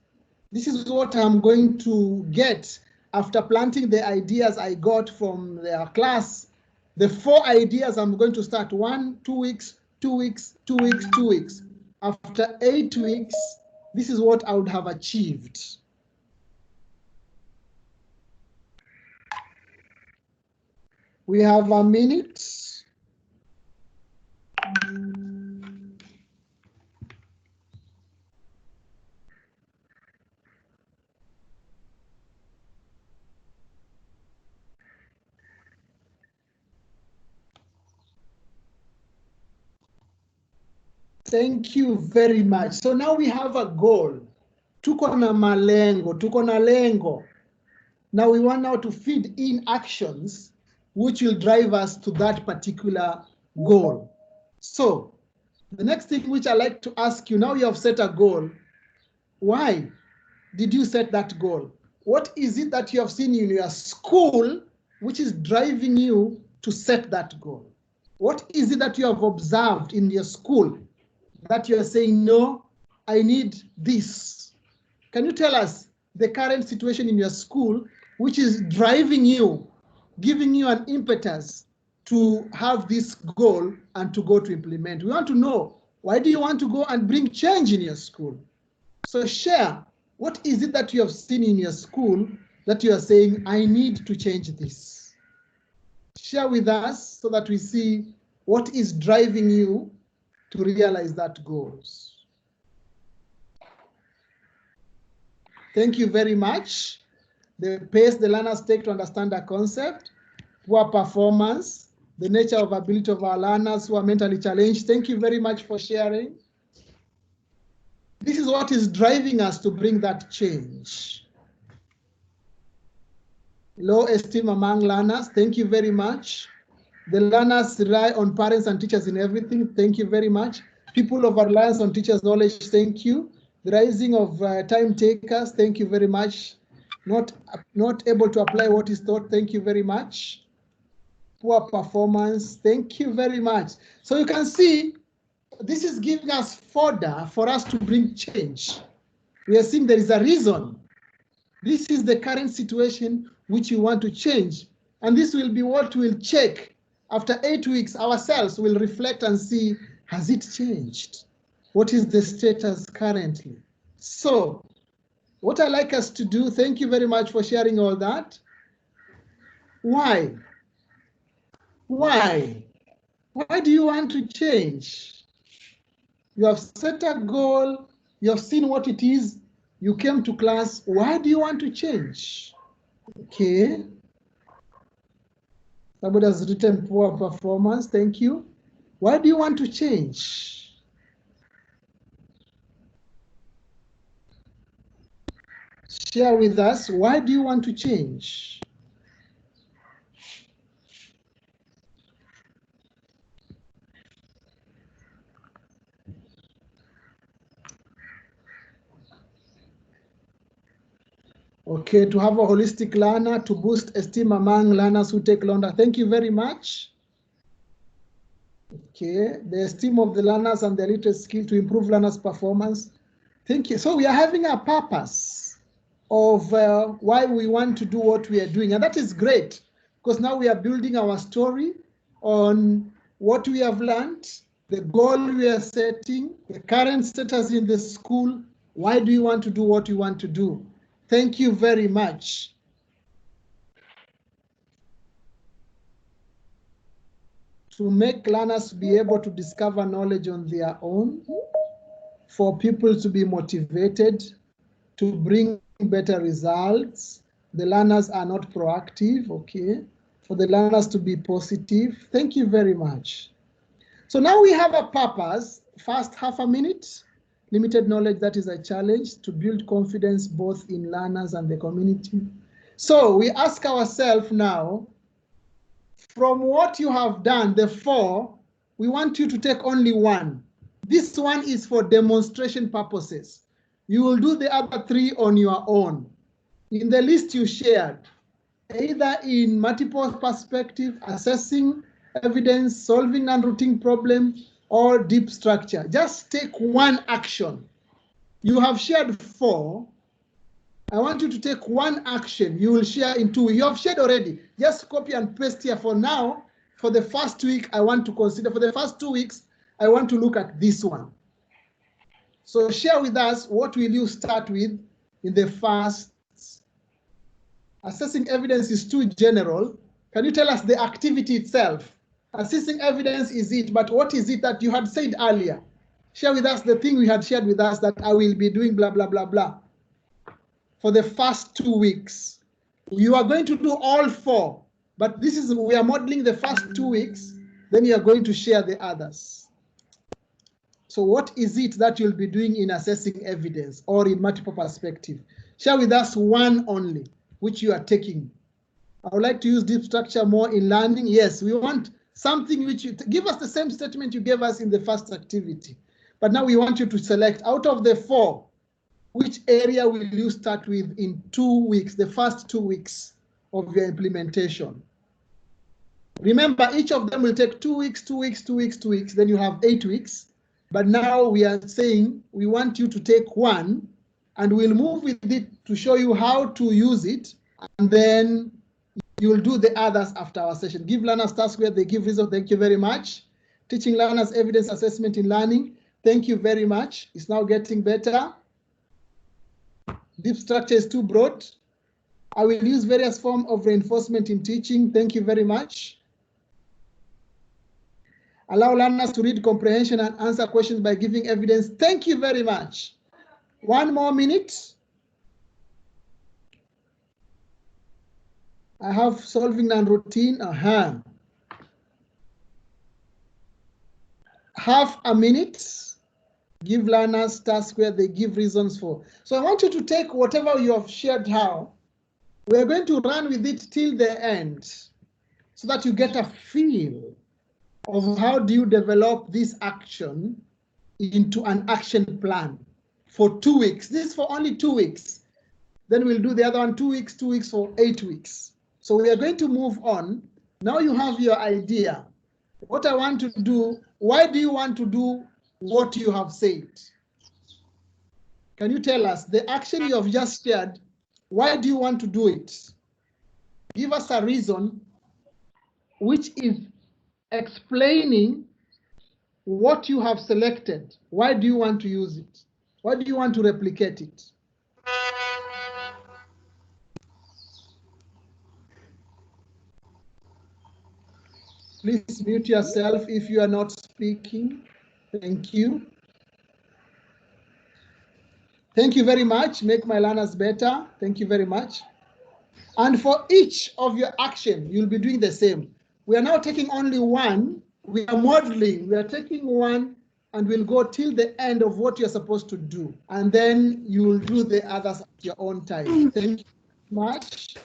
This is what I'm going to get after planting the ideas I got from their class. The 4 ideas I'm going to start 1, 2 weeks, 2 weeks, 2 weeks, 2 weeks. After 8 weeks, this is what I would have achieved. We have a minute. Thank you very much. So now we have a goal. Tuko na malengo, tuko na lengo. Now we want now to feed in actions which will drive us to that particular goal. So the next thing which I like to ask you, now you have set a goal. Why did you set that goal? What is it that you have seen in your school which is driving you to set that goal? What is it that you have observed in your school that you are saying, no, I need this? Can you tell us the current situation in your school which is driving you, giving you an impetus to have this goal and to go to implement? We want to know, why do you want to go and bring change in your school? So share, what is it that you have seen in your school that you are saying, I need to change this? Share with us so that we see what is driving you to realize that goals. Thank you very much. The pace the learners take to understand a concept, poor performance, the nature of ability of our learners who are mentally challenged. Thank you very much for sharing. This is what is driving us to bring that change. Low esteem among learners. Thank you very much. The learners rely on parents and teachers in everything. Thank you very much. People of reliance on teachers' knowledge. Thank you. The rising of time takers. Thank you very much. Not able to apply what is taught. Thank you very much. poor performance. Thank you very much. So you can see this is giving us fodder for us to bring change. We are seeing there is a reason. This is the current situation which you want to change. And this will be what we'll check. After 8 weeks, ourselves will reflect and see, has it changed? What is the status currently? So what I like us to do, thank you very much for sharing all that. Why? Why? Why do you want to change? You have set a goal, you have seen what it is, you came to class, why do you want to change? Okay. Somebody has written poor performance, thank you. Why do you want to change? Share with us, why do you want to change? Okay, to have a holistic learner, to boost esteem among learners who take longer. Thank you very much. Okay, the esteem of the learners and their literacy skill to improve learners' performance. Thank you. So we are having a purpose of why we want to do what we are doing. And that is great, because now we are building our story on what we have learned, the goal we are setting, the current status in the school. Why do you want to do what you want to do? Thank you very much. To make learners be able to discover knowledge on their own, for people to be motivated, to bring better results. The learners are not proactive, okay? For the learners to be positive. Thank you very much. So now we have a purpose. First, half a minute. Limited knowledge, that is a challenge to build confidence both in learners and the community. So we ask ourselves now, from what you have done, the 4, we want you to take only 1. This one is for demonstration purposes. You will do the other 3 on your own. In the list you shared, either in multiple perspective, assessing evidence, solving non-routine problem, or deep structure. Just take 1 action. You have shared 4. I want you to take 1 action. You will share in 2. You have shared already. Just copy and paste here for now. For the first week, I want to consider. For the first 2 weeks, I want to look at this one. So share with us, what will you start with in the first? Assessing evidence is too general. Can you tell us the activity itself? Assessing evidence is it, but what is it that you had said earlier? Share with us the thing we had shared with us that I will be doing blah, blah, blah, blah. For the first 2 weeks. You are going to do all 4, but this is, we are modeling the first 2 weeks, then you are going to share the others. So what is it that you'll be doing in assessing evidence or in multiple perspective? Share with us 1 only, which you are taking. I would like to use deep structure more in learning. Yes, we want something which you give us the same statement you gave us in the first activity. But now we want you to select out of the 4, which area will you start with in 2 weeks, the first 2 weeks of your implementation. Remember, each of them will take 2 weeks, 2 weeks, 2 weeks, 2 weeks, then you have 8 weeks. But now we are saying we want you to take 1 and we'll move with it to show you how to use it, and then you'll do the others after our session. Give learners tasks where they give results. Thank you very much. Teaching learners evidence assessment in learning. Thank you very much. It's now getting better. Deep structure is too broad. I will use various forms of reinforcement in teaching. Thank you very much. Allow learners to read comprehension and answer questions by giving evidence. Thank you very much. 1 more minute. I have solving non-routine. Half a minute. Give learners tasks where they give reasons for. So I want you to take whatever you have shared how. We're going to run with it till the end so that you get a feel of how do you develop this action into an action plan for 2 weeks. This is for only 2 weeks. Then we'll do the other one 2 weeks, 2 weeks for 8 weeks. So we are going to move on Now you have your idea. What I want to do, why do you want to do what you have said? Can you tell us the action you have just shared? Why do you want to do it? Give us a reason which is explaining what you have selected. Why do you want to use it? Why do you want to replicate it? Please mute yourself if you are not speaking. Thank you. Thank you very much. Make my learners better. Thank you very much. And for each of your action, you'll be doing the same. We are now taking only one. We are modeling. We are taking one and we'll go till the end of what you're supposed to do. And then you will do the others at your own time. Thank you very much.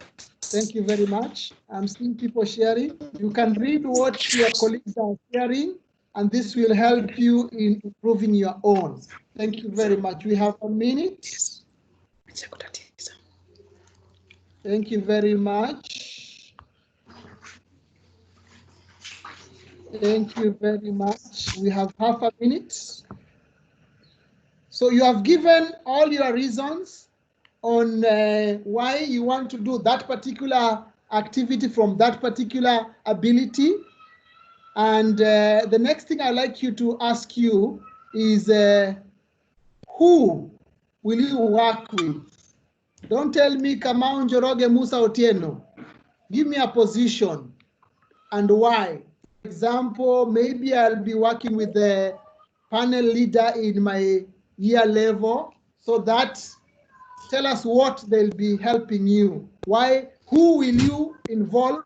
Thank you very much. I'm seeing people sharing. You can read what your colleagues are sharing, and this will help you in improving your own. Thank you very much. We have a minute. Thank you very much. Thank you very much. We have half a minute. So you have given all your reasons on why you want to do that particular activity from that particular ability. And the next thing I'd like you to ask you is who will you work with? Don't tell me Kamau Njoroge Musa Otieno. Give me a position and why. For example, maybe I'll be working with the panel leader in my year level, so that tell us what they'll be helping you. Why, who will you involve,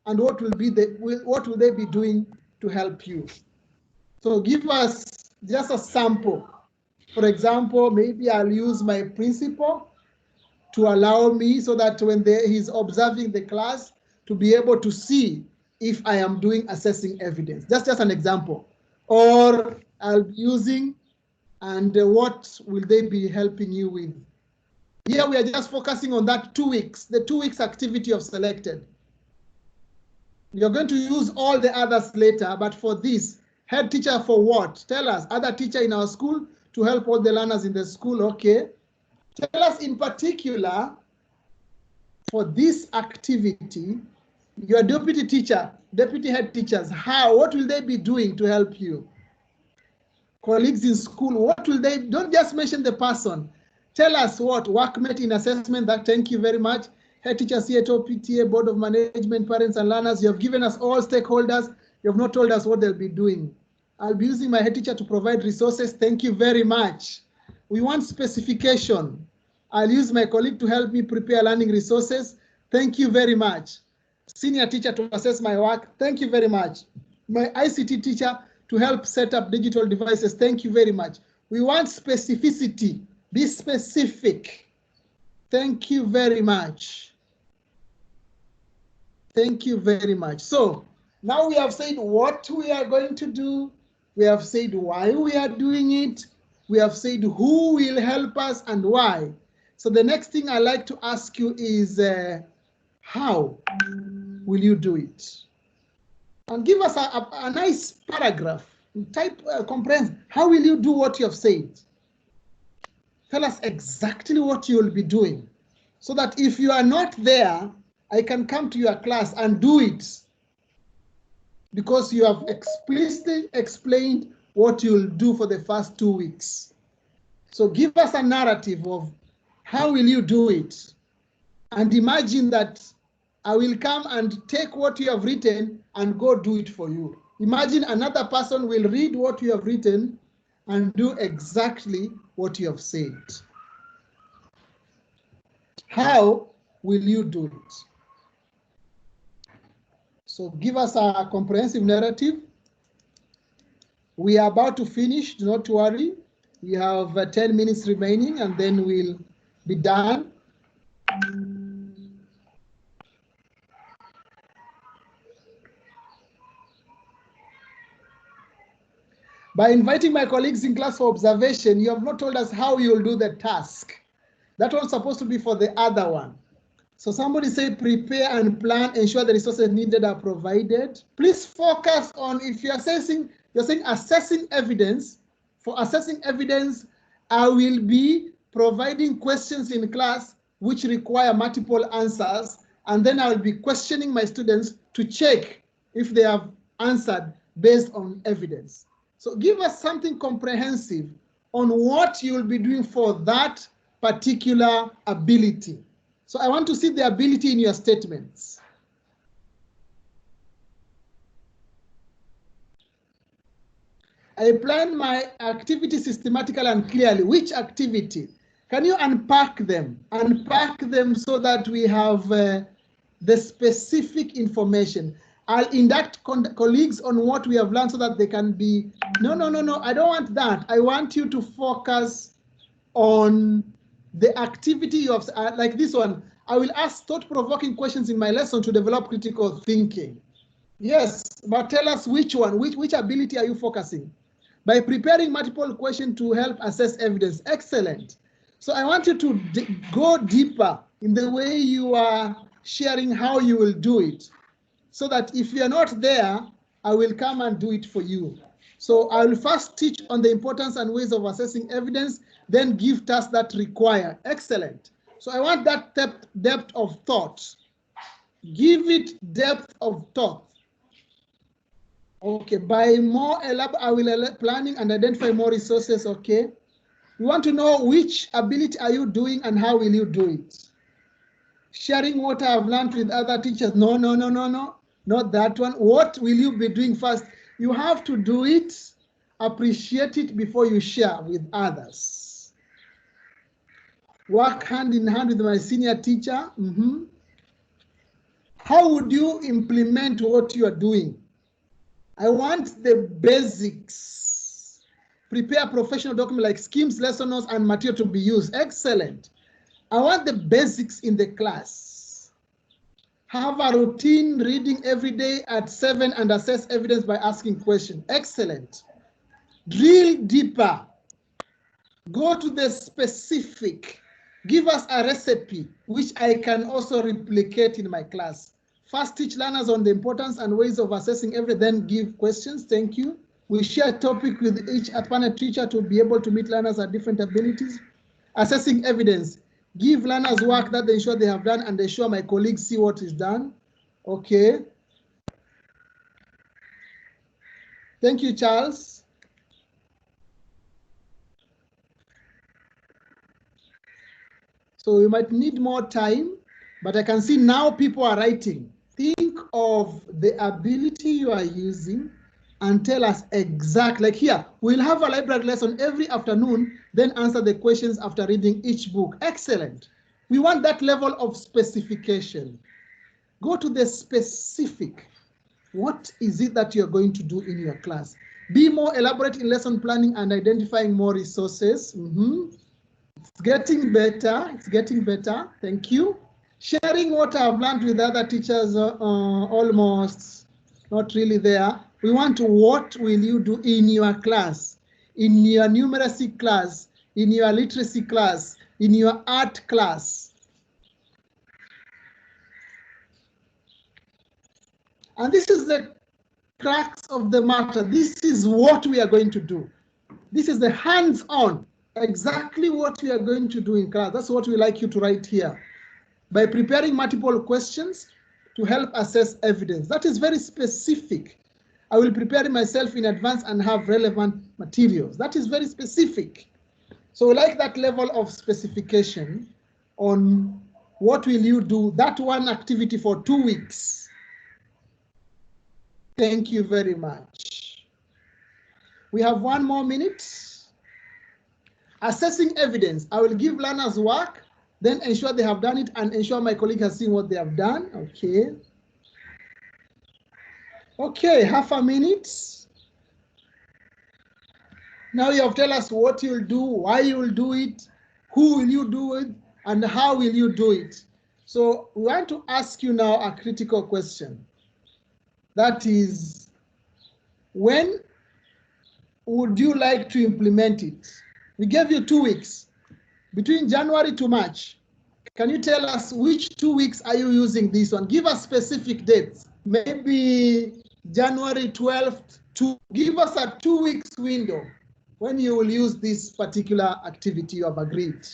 and what will they be doing to help you? So give us just a sample. For example, maybe I'll use my principal to allow me so that when he's observing the class to be able to see if I am doing assessing evidence. That's just an example. Or I'll be using, and what will they be helping you with? Here we are just focusing on that 2 weeks, the 2 weeks activity of selected. You're going to use all the others later, but for this, head teacher for what? Tell us, other teacher in our school to help all the learners in the school, okay. Tell us in particular, for this activity, your deputy teacher, deputy head teachers, what will they be doing to help you? Colleagues in school, what will they, don't just mention the person. Tell us what, workmate in assessment, that thank you very much. Head teacher, CHO, PTA, Board of Management, parents and learners, you have given us all stakeholders, you have not told us what they'll be doing. I'll be using my head teacher to provide resources, thank you very much. We want specification. I'll use my colleague to help me prepare learning resources, thank you very much. Senior teacher to assess my work, thank you very much. My ICT teacher to help set up digital devices, thank you very much. We want specificity, be specific. Thank you very much. Thank you very much. So now we have said what we are going to do. We have said why we are doing it. We have said who will help us and why. So the next thing I like to ask you is how will you do it? And give us a nice paragraph, type comprehensive. How will you do what you have said? Tell us exactly what you will be doing, so that if you are not there, I can come to your class and do it, because you have explicitly explained what you will do for the first 2 weeks. So give us a narrative of how will you do it, and imagine that I will come and take what you have written and go do it for you. Imagine another person will read what you have written and do exactly what you have said. How will you do it? So give us a comprehensive narrative. We are about to finish, do not worry. We have 10 minutes remaining and then we'll be done. By inviting my colleagues in class for observation, you have not told us how you'll do the task. That one's supposed to be for the other one. So somebody say prepare and plan, ensure the resources needed are provided. Please focus on, if you're saying assessing evidence. For assessing evidence, I will be providing questions in class which require multiple answers, and then I will be questioning my students to check if they have answered based on evidence. So give us something comprehensive on what you will be doing for that particular ability. So I want to see the ability in your statements. I plan my activity systematically and clearly. Which activity? Can you unpack them? Unpack them so that we have the specific information. I'll induct colleagues on what we have learned so that they can be, no, I don't want that. I want you to focus on the activity you have, like this one. I will ask thought-provoking questions in my lesson to develop critical thinking. Yes, but tell us which one, which ability are you focusing? By preparing multiple questions to help assess evidence. Excellent. So I want you to go deeper in the way you are sharing how you will do it, so that if you're not there, I will come and do it for you. So I will first teach on the importance and ways of assessing evidence, then give tasks that require. Excellent. So I want that depth of thought. Give it depth of thought. Okay, by more I will planning and identify more resources. Okay, we want to know which ability are you doing and how will you do it. Sharing what I have learned with other teachers. No, not that one. What will you be doing first? You have to do it, appreciate it before you share with others. Work hand in hand with my senior teacher. How would you implement what you are doing? I want the basics. Prepare professional document like schemes, lesson notes, and material to be used. Excellent. I want the basics in the class. Have a routine reading every day at 7 and assess evidence by asking questions. Excellent. Drill deeper. Go to the specific. Give us a recipe, which I can also replicate in my class. First, teach learners on the importance and ways of assessing evidence, then give questions. Thank you. We share a topic with each partner teacher to be able to meet learners at different abilities. Assessing evidence. Give learners work that they ensure they have done and ensure my colleagues see what is done. Okay. Thank you, Charles. So we might need more time, but I can see now people are writing. Think of the ability you are using and tell us exactly, like here, we'll have a library lesson every afternoon, then answer the questions after reading each book. Excellent. We want that level of specification. Go to the specific. What is it that you're going to do in your class? Be more elaborate in lesson planning and identifying more resources. It's getting better. It's getting better. Thank you. Sharing what I've learned with other teachers, almost not really there. We want to, what will you do in your class, in your numeracy class, in your literacy class, in your art class. And this is the crux of the matter. This is what we are going to do. This is the hands-on, exactly what we are going to do in class. That's what we like you to write here. By preparing multiple questions to help assess evidence. That is very specific. I will prepare myself in advance and have relevant materials. That is very specific. So we like that level of specification on what will you do, that one activity for 2 weeks. Thank you very much. We have 1 more minute. Assessing evidence. I will give learners work, then ensure they have done it and ensure my colleague has seen what they have done. Okay. Okay, half a minute. Now you have to tell us what you'll do, why you'll do it, who will you do it, and how will you do it. So we want to ask you now a critical question. That is, when would you like to implement it? We gave you 2 weeks, between January to March. Can you tell us which 2 weeks are you using this one? Give us specific dates. Maybe January 12th to give us a 2 weeks window when you will use this particular activity you have agreed.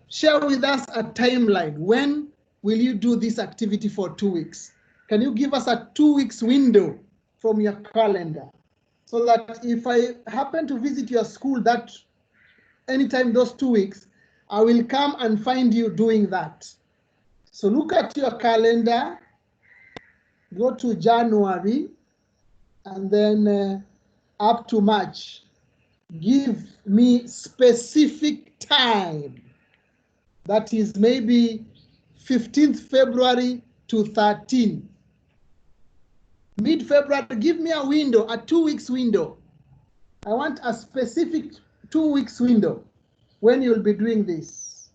Share with us a timeline. When will you do this activity for 2 weeks? Can you give us a 2 weeks window from your calendar so that if I happen to visit your school that anytime those 2 weeks, I will come and find you doing that. So look at your calendar, go to January, and then up to March. Give me specific time. That is maybe 15th February to 13. Mid-February, give me a window, a 2 weeks window. I want a specific 2 weeks window when you'll be doing this.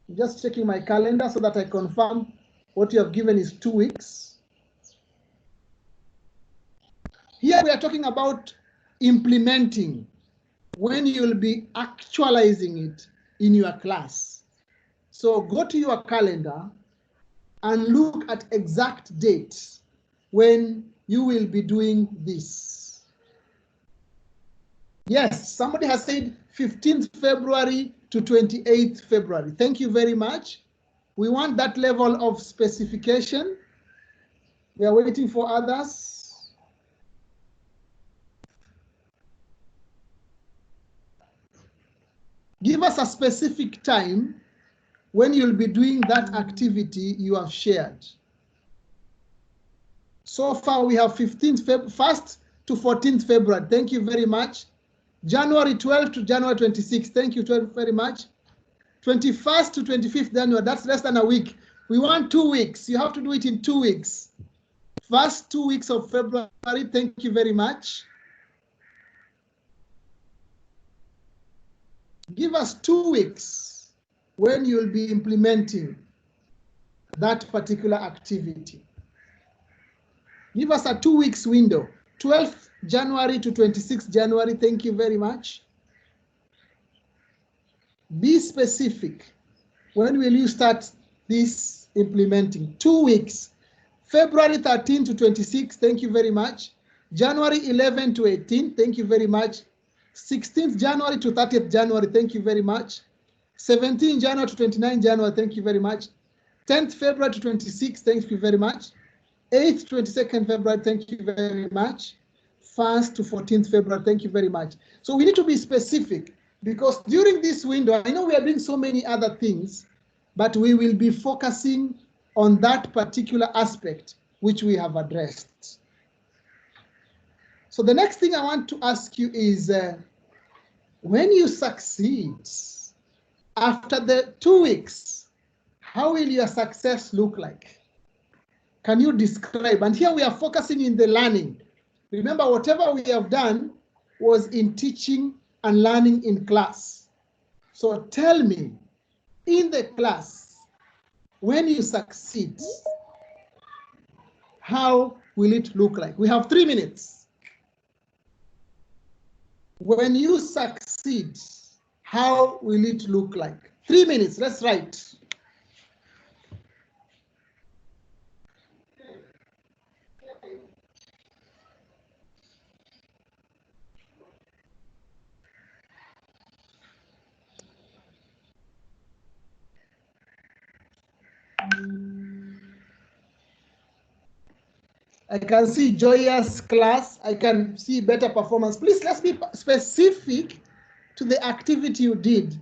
I'm just checking my calendar so that I confirm what you have given is 2 weeks. Here we are talking about implementing, when you'll be actualizing it in your class. So go to your calendar and look at exact dates when you will be doing this. Yes, somebody has said 15th February to 28th February. Thank you very much. We want that level of specification. We are waiting for others. Give us a specific time when you'll be doing that activity you have shared. So far, we have 1st to 14th February. Thank you very much. January 12th to January 26th. Thank you very much. 21st to 25th January. That's less than a week. We want 2 weeks. You have to do it in 2 weeks. First 2 weeks of February. Thank you very much. Give us 2 weeks when you'll be implementing that particular activity. Give us a 2 weeks window, 12th January to 26th January. Thank you very much. Be specific. When will you start this implementing? 2 weeks, February 13 to 26. Thank you very much. January 11 to 18. Thank you very much. 16th January to 30th January, thank you very much. 17th January to 29th January, thank you very much. 10th February to 26th, thank you very much. 8th, 22nd February, thank you very much. 1st to 14th February, thank you very much. So we need to be specific because during this window, I know we are doing so many other things, but we will be focusing on that particular aspect which we have addressed. So the next thing I want to ask you is, when you succeed, after the 2 weeks, how will your success look like? Can you describe? And here we are focusing in the learning. Remember, whatever we have done was in teaching and learning in class. So tell me, in the class, when you succeed, how will it look like? We have 3 minutes. When you succeed, how will it look like? 3 minutes, let's write. I can see joyous class. I can see better performance. Please, let's be specific to the activity you did.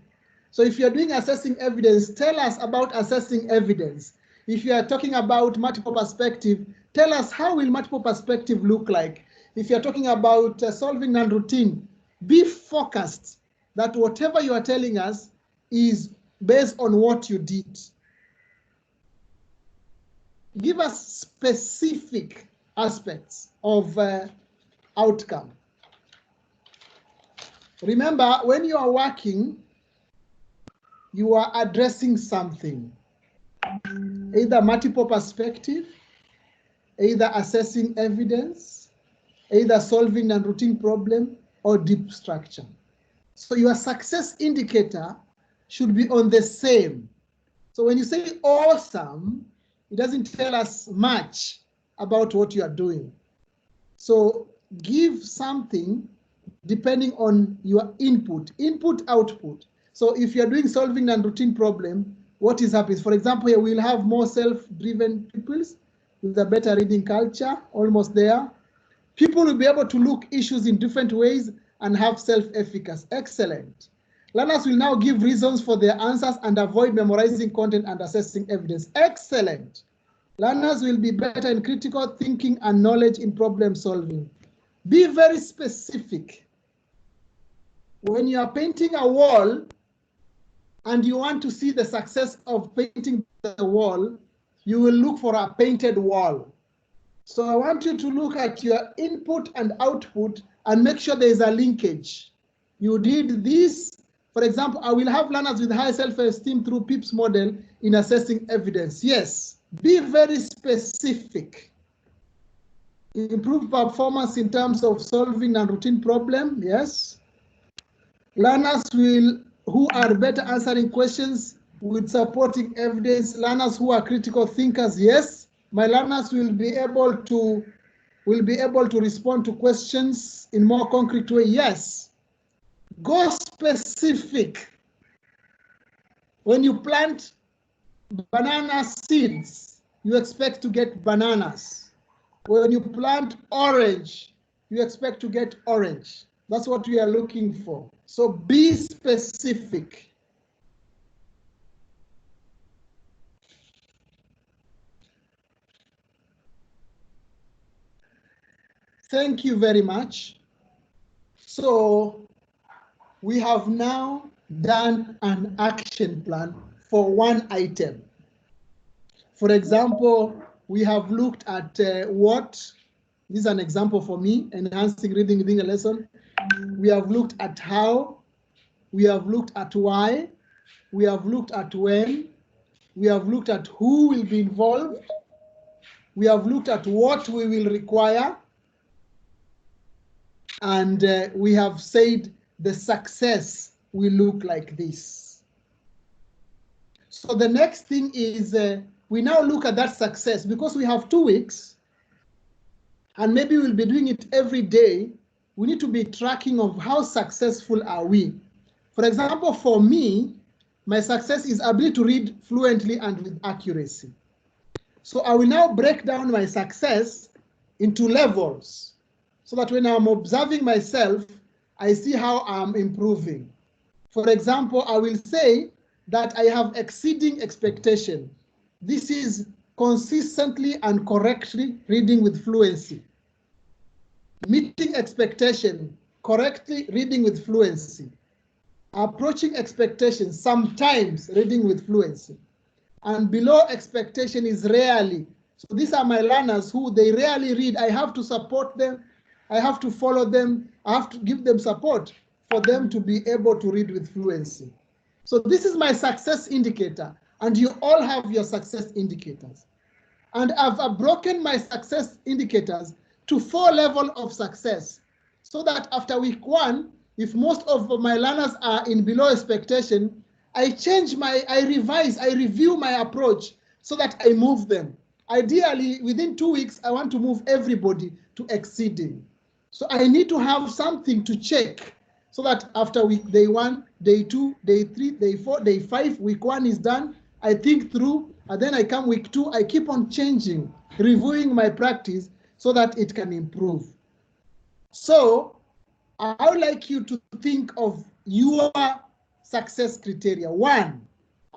So if you're doing assessing evidence, tell us about assessing evidence. If you are talking about multiple perspective, tell us how will multiple perspective look like. If you're talking about solving non-routine, be focused that whatever you are telling us is based on what you did. Give us specific aspects of outcome. Remember, when you are working, you are addressing something, either multiple perspective, either assessing evidence, either solving a routine problem, or deep structure. So your success indicator should be on the same. So when you say awesome, it doesn't tell us much about what you are doing. So give something depending on your input, output. So if you're doing solving and routine problem, what is happening? For example, here we'll have more self-driven pupils with a better reading culture, almost there. People will be able to look issues in different ways and have self-efficacy. Excellent. Learners will now give reasons for their answers and avoid memorizing content and assessing evidence. Excellent. Learners will be better in critical thinking and knowledge in problem solving. Be very specific. When you are painting a wall and you want to see the success of painting the wall, you will look for a painted wall. So I want you to look at your input and output and make sure there is a linkage. You did this. For example, I will have learners with high self-esteem through PIP's model in assessing evidence. Yes, be very specific. Improve performance in terms of solving and routine problem. Yes. Learners who are better answering questions with supporting evidence. Learners who are critical thinkers. Yes. My learners will be able to respond to questions in more concrete way. Yes. Go specific. When you plant banana seeds, you expect to get bananas. When you plant orange, you expect to get orange. That's what we are looking for. So be specific. Thank you very much. So we have now done an action plan for one item. For example, we have looked at what, this is an example for me, enhancing reading within a lesson. We have looked at how, we have looked at why, we have looked at when, we have looked at who will be involved, we have looked at what we will require, and we have said the success will look like this. So the next thing is we now look at that success because we have 2 weeks and maybe we'll be doing it every day. We need to be tracking of how successful are we. For example, for me, my success is ability to read fluently and with accuracy. So I will now break down my success into levels so that when I'm observing myself, I see how I'm improving. For example, I will say that I have exceeding expectation. This is consistently and correctly reading with fluency. Meeting expectation, correctly reading with fluency. Approaching expectation, sometimes reading with fluency. And below expectation is rarely. So these are my learners who they rarely read. I have to support them. I have to follow them. I have to give them support for them to be able to read with fluency. So this is my success indicator, and you all have your success indicators. And I've broken my success indicators to 4 levels of success, so that after week 1, if most of my learners are in below expectation, I revise, I review my approach so that I move them. Ideally, within 2 weeks, I want to move everybody to exceeding. So I need to have something to check so that after day 1, day 2, day 3, day 4, day 5, week 1 is done, I think through, and then I come week 2, I keep on changing, reviewing my practice so that it can improve. So I would like you to think of your success criteria, 1,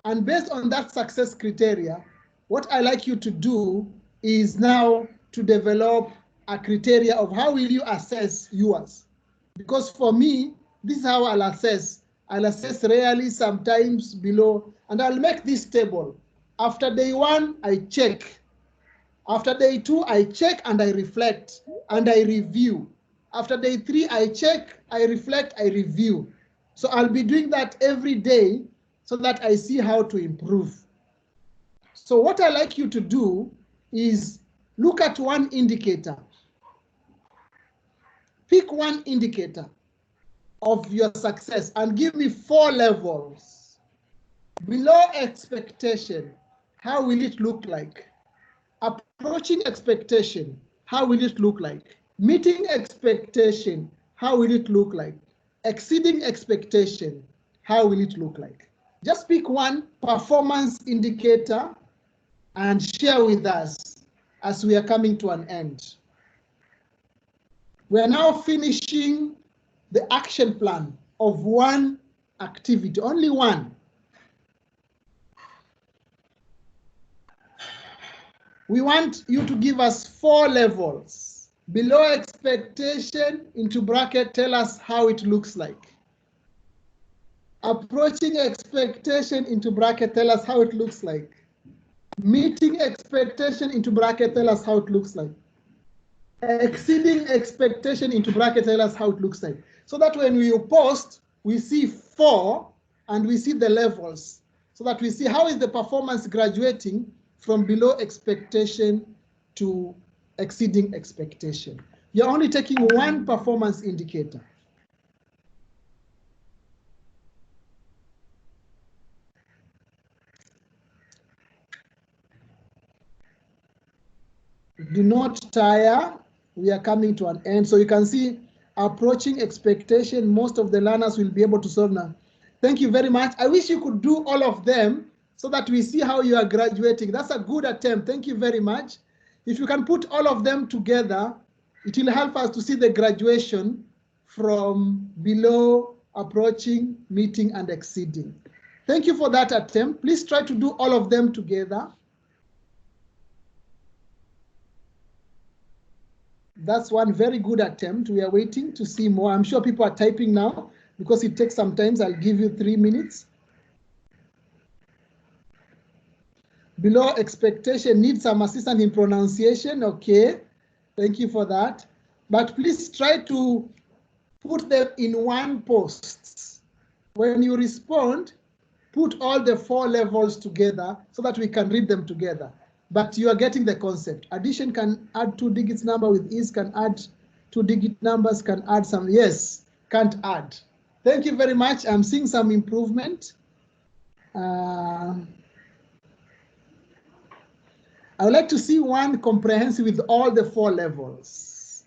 and based on that success criteria, what I like you to do is now to develop a criteria of how will you assess yours. Because for me, this is how I'll assess. I'll assess rarely, sometimes below, and I'll make this table. After day 1, I check. After day 2, I check and I reflect and I review. After day 3, I check, I reflect, I review. So I'll be doing that every day so that I see how to improve. So what I like you to do is look at one indicator. Pick one indicator of your success and give me 4 levels. Below expectation, how will it look like? Approaching expectation, how will it look like? Meeting expectation, how will it look like? Exceeding expectation, how will it look like? Just pick one performance indicator and share with us as we are coming to an end. We are now finishing the action plan of one activity, only one. We want you to give us 4 levels. Below expectation, into bracket, tell us how it looks like. Approaching expectation, into bracket, tell us how it looks like. Meeting expectation, into bracket, tell us how it looks like. Exceeding expectation, into bracket, tell us how it looks like. So that when we post, we see 4 and we see the levels. So that we see how is the performance graduating from below expectation to exceeding expectation. You're only taking one performance indicator. Do not tire. We are coming to an end. So you can see approaching expectation, most of the learners will be able to solve now. Thank you very much. I wish you could do all of them so that we see how you are graduating. That's a good attempt. Thank you very much. If you can put all of them together, it will help us to see the graduation from below, approaching, meeting, and exceeding. Thank you for that attempt. Please try to do all of them together. That's one very good attempt. We are waiting to see more. I'm sure people are typing now because it takes some time. I'll give you 3 minutes. Below expectation, need some assistance in pronunciation. Okay, thank you for that. But please try to put them in one post. When you respond, put all the 4 levels together so that we can read them together. But you are getting the concept. Addition can add 2 digits number with ease, can add 2-digit numbers, can add some, yes, can't add. Thank you very much. I'm seeing some improvement. I would like to see one comprehensive with all the 4 levels.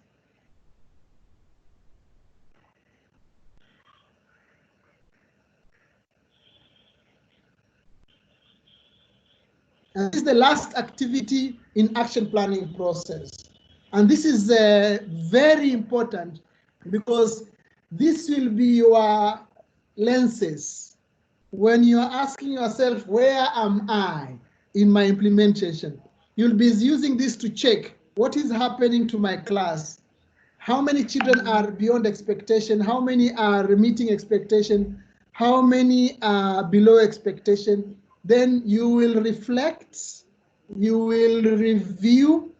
And this is the last activity in action planning process. And this is very important because this will be your lenses. When you are asking yourself, where am I in my implementation? You'll be using this to check what is happening to my class. How many children are beyond expectation? How many are meeting expectation? How many are below expectation? Then you will reflect, you will review,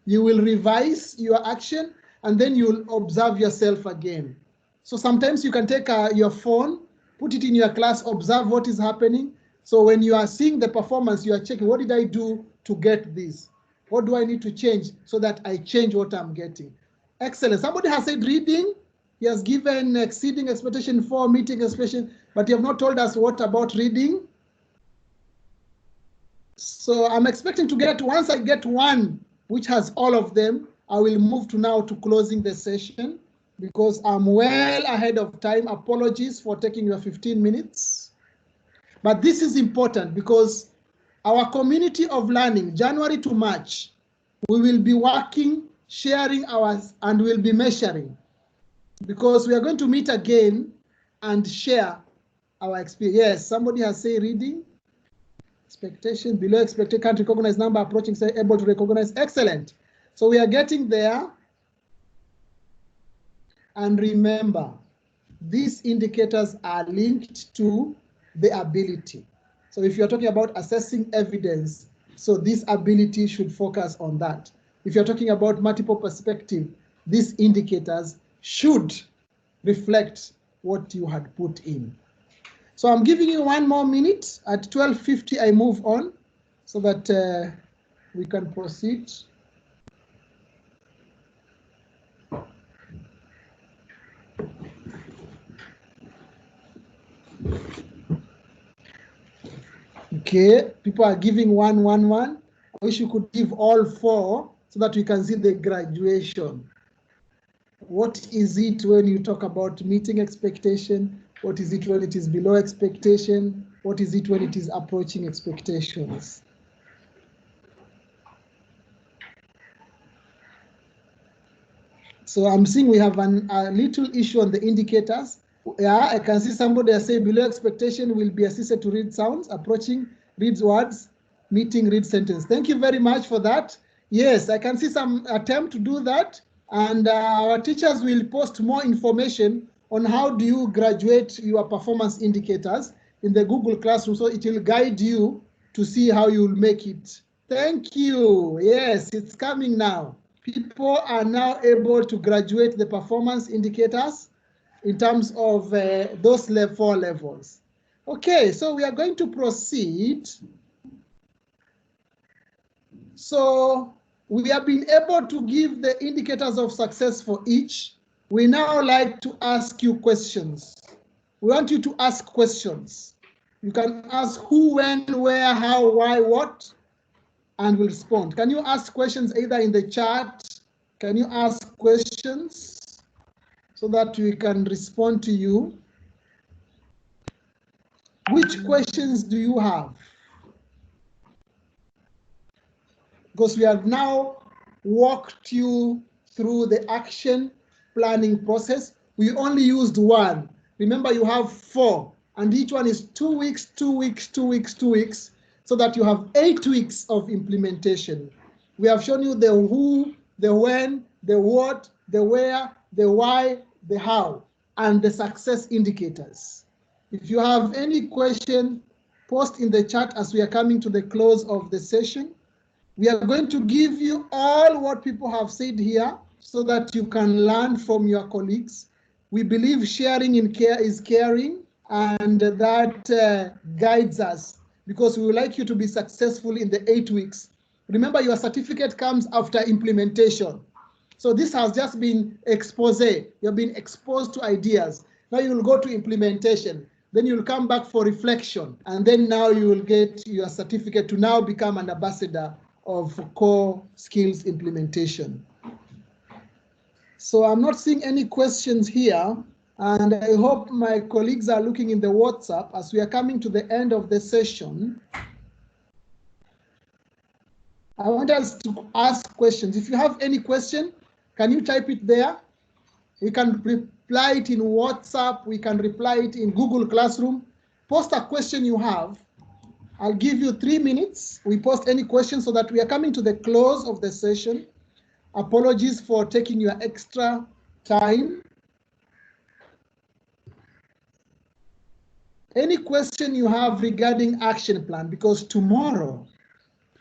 you will revise your action, and then you'll observe yourself again. So sometimes you can take your phone, put it in your class, observe what is happening. So when you are seeing the performance, you are checking, what did I do to get this? What do I need to change so that I change what I'm getting? Excellent. Somebody has said reading. He has given exceeding expectation 4, meeting expectation, but you have not told us what about reading. So I'm expecting to get, once I get one which has all of them, I will move to now to closing the session because I'm well ahead of time. Apologies for taking your 15 minutes. But this is important because our community of learning, January to March, we will be working, sharing ours, and we'll be measuring because we are going to meet again and share our experience. Yes, somebody has said reading. Expectation, below expected, can't recognize number, approaching, say able to recognize. Excellent. So we are getting there. And remember, these indicators are linked to the ability. So if you're talking about assessing evidence, so this ability should focus on that. If you're talking about multiple perspective, these indicators should reflect what you had put in. So I'm giving you 1 more minute. At 12:50, I move on so that we can proceed. Okay, people are giving 1, 1, 1. I wish you could give all 4 so that we can see the graduation. What is it when you talk about meeting expectation? What is it when it is below expectation? What is it when it is approaching expectations? So I'm seeing we have a little issue on the indicators. Yeah, I can see somebody has said below expectation will be assisted to read sounds, approaching reads words, meeting read sentence. Thank you very much for that. Yes, I can see some attempt to do that. And our teachers will post more information on how do you graduate your performance indicators in the Google Classroom, so it will guide you to see how you will make it. Thank you. Yes, it's coming now. People are now able to graduate the performance indicators in terms of those 4 levels. Okay, so we are going to proceed. So we have been able to give the indicators of success for each. We now like to ask you questions. We want you to ask questions. You can ask who, when, where, how, why, what, and we'll respond. Can you ask questions either in the chat? Can you ask questions so that we can respond to you? Which questions do you have? Because we have now walked you through the action planning process. We only used 1. Remember, you have 4, and each one is 2 weeks, 2 weeks, 2 weeks, 2 weeks, so that you have 8 weeks of implementation. We have shown you the who, the when, the what, the where, the why, the how, and the success indicators. If you have any question, post in the chat as we are coming to the close of the session. We are going to give you all what people have said here so that you can learn from your colleagues. We believe sharing in care is caring, and that guides us, because we would like you to be successful in the 8 weeks. Remember, your certificate comes after implementation. So this has just been expose. You've been exposed to ideas. Now you will go to implementation. Then you'll come back for reflection. And then now you will get your certificate to now become an ambassador of core skills implementation. So I'm not seeing any questions here. And I hope my colleagues are looking in the WhatsApp as we are coming to the end of the session. I want us to ask questions. If you have any question, can you type it there? We can reply it in WhatsApp. We can reply it in Google Classroom. Post a question you have. I'll give you 3 minutes. We post any questions so that we are coming to the close of the session. Apologies for taking your extra time. Any question you have regarding action plan, because tomorrow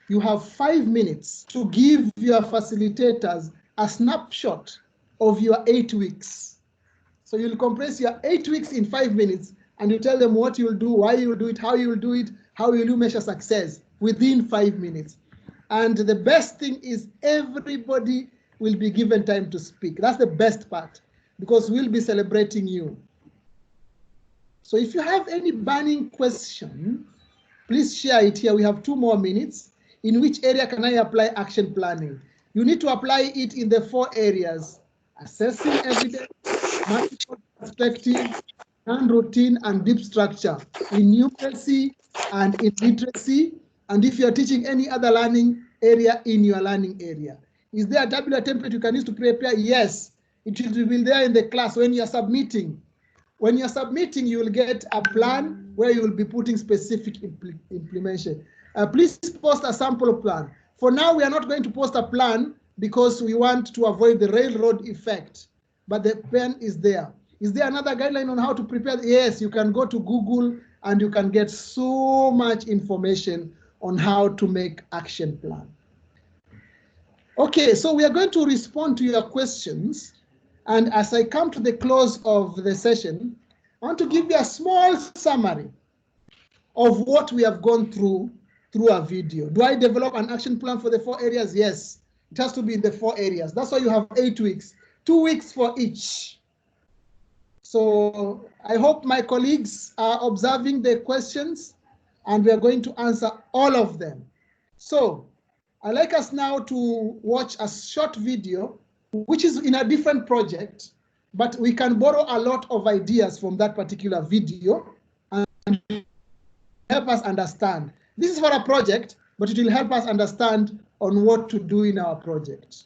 you have 5 minutes to give your facilitators a snapshot of your 8 weeks. So you'll compress your 8 weeks in 5 minutes, and you tell them what you'll do, why you'll do it, how you'll do it, how will you measure success within 5 minutes. And the best thing is everybody will be given time to speak. That's the best part, because we'll be celebrating you. So if you have any burning question, please share it here. We have 2 more minutes. In which area can I apply action planning? You need to apply it in the 4 areas: assessing evidence, multiple perspective, non-routine, and deep structure, in numeracy and in literacy, and if you're teaching any other learning area in your learning area. Is there a tabular template you can use to prepare? Yes, it will be there in the class when you're submitting. When you're submitting, you will get a plan where you will be putting specific implementation. Please post a sample plan. For now, we are not going to post a plan because we want to avoid the railroad effect, but the pen is there. Is there another guideline on how to prepare? Yes, you can go to Google and you can get so much information on how to make action plan. Okay, so we are going to respond to your questions. And as I come to the close of the session, I want to give you a small summary of what we have gone through a video. Do I develop an action plan for the 4 areas? Yes, it has to be in the 4 areas. That's why you have 8 weeks, 2 weeks for each. So I hope my colleagues are observing the questions. and we are going to answer all of them. So I'd like us now to watch a short video, which is in a different project, but we can borrow a lot of ideas from that particular video and help us understand. This is for a project, but it will help us understand on what to do in our project.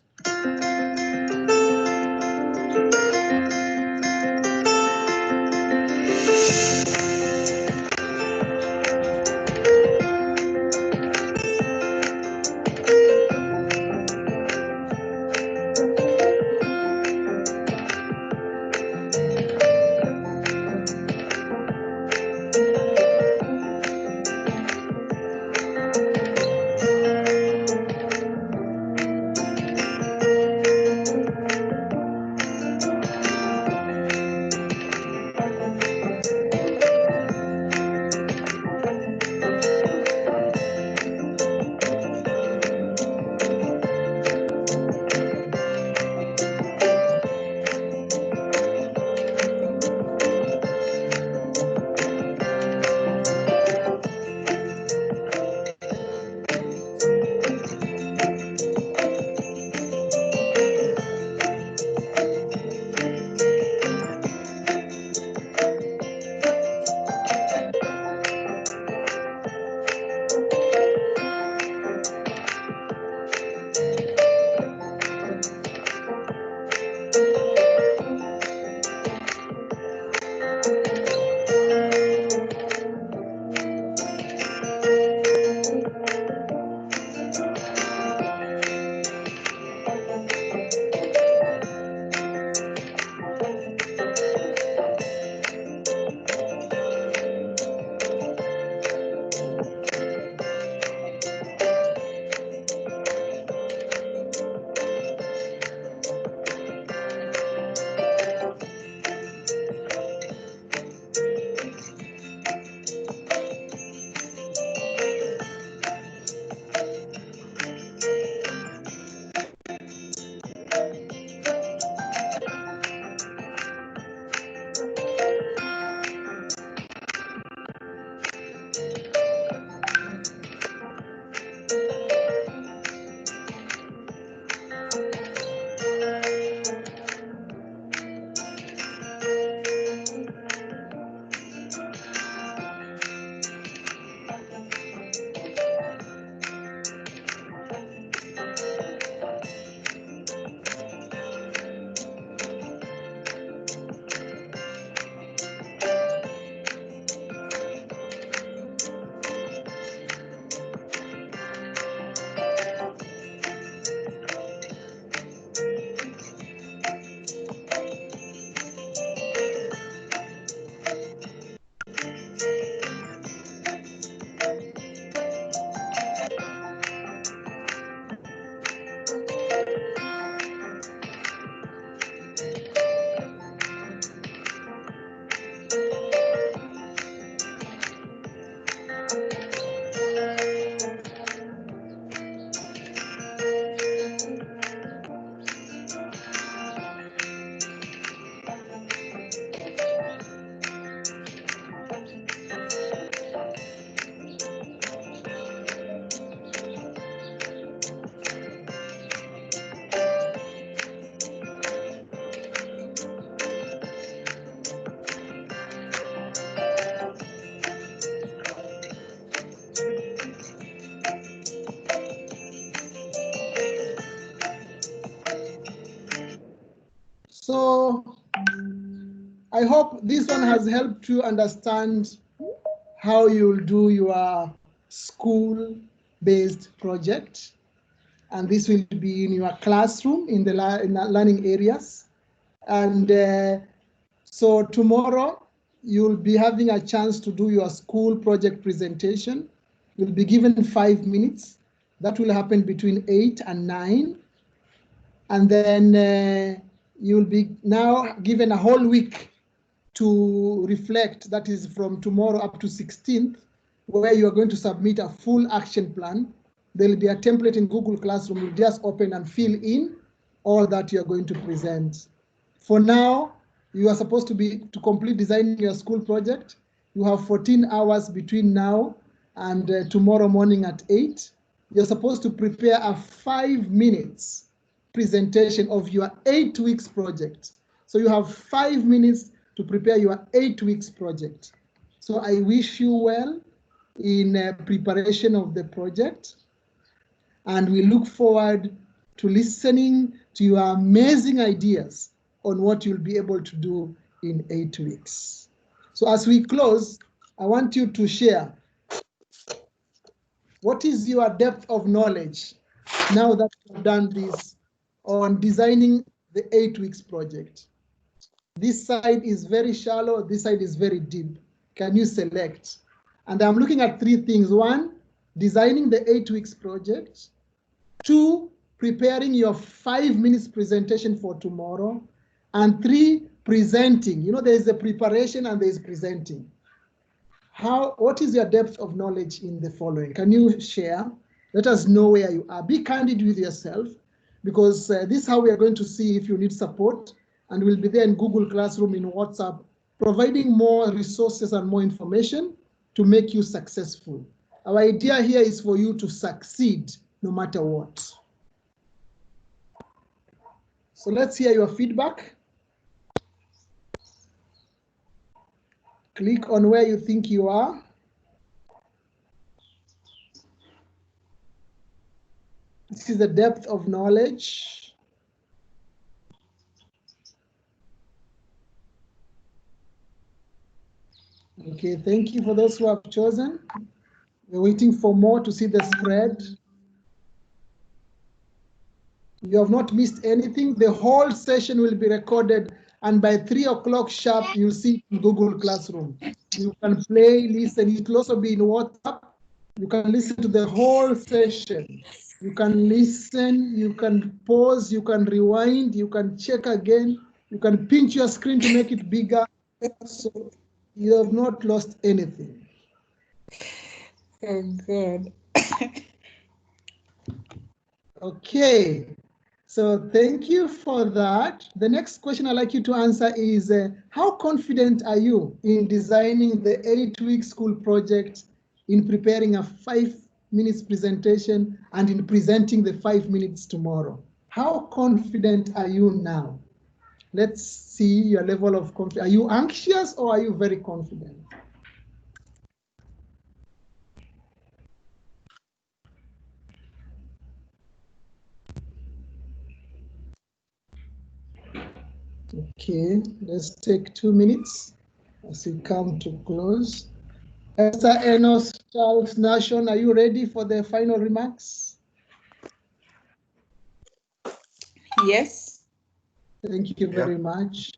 So I hope this one has helped you understand how you'll do your school-based project. And this will be in your classroom in the learning areas. And so tomorrow, you'll be having a chance to do your school project presentation. You'll be given 5 minutes. That will happen between 8 and 9. And then you'll be now given a whole week to reflect. That is from tomorrow up to 16th, where you are going to submit a full action plan. There'll be a template in Google Classroom. You just open and fill in all that you're going to present. For now, you are supposed to complete designing your school project. You have 14 hours between now and tomorrow morning at 8, you're supposed to prepare a 5 minutes presentation of your 8 weeks project. So you have 5 minutes to prepare your 8 weeks project. So I wish you well in preparation of the project, and we look forward to listening to your amazing ideas on what you'll be able to do in 8 weeks. So as we close, I want you to share, what is your depth of knowledge now that you've done this on designing the 8 weeks project? This side is very shallow, this side is very deep. Can you select? And I'm looking at 3 things. 1, designing the 8 weeks project. 2, preparing your 5 minutes presentation for tomorrow. And 3, presenting. You know, there is a preparation and there is presenting. What is your depth of knowledge in the following? Can you share? Let us know where you are. Be candid with yourself, because this is how we are going to see if you need support, and we'll be there in Google Classroom, in WhatsApp, providing more resources and more information to make you successful. Our idea here is for you to succeed no matter what. So let's hear your feedback. Click on where you think you are. This is the depth of knowledge. Okay, thank you for those who have chosen. We're waiting for more to see the spread. You have not missed anything. The whole session will be recorded, and by 3 o'clock sharp, you'll see it in Google Classroom. You can play, listen. It will also be in WhatsApp. You can listen to the whole session. You can listen, you can pause, you can rewind, you can check again, you can pinch your screen to make it bigger. So you have not lost anything. Oh, God. Okay, so thank you for that. The next question I'd like you to answer is, how confident are you in designing the 8-week school project, in preparing a 5 minutes presentation, and in presenting the 5 minutes tomorrow? How confident are you now? Let's see your level of confidence. Are you anxious or are you very confident? Okay, let's take 2 minutes as we come to close. Esther Enos, Charles Nation, are you ready for the final remarks? Yes. Thank you very much.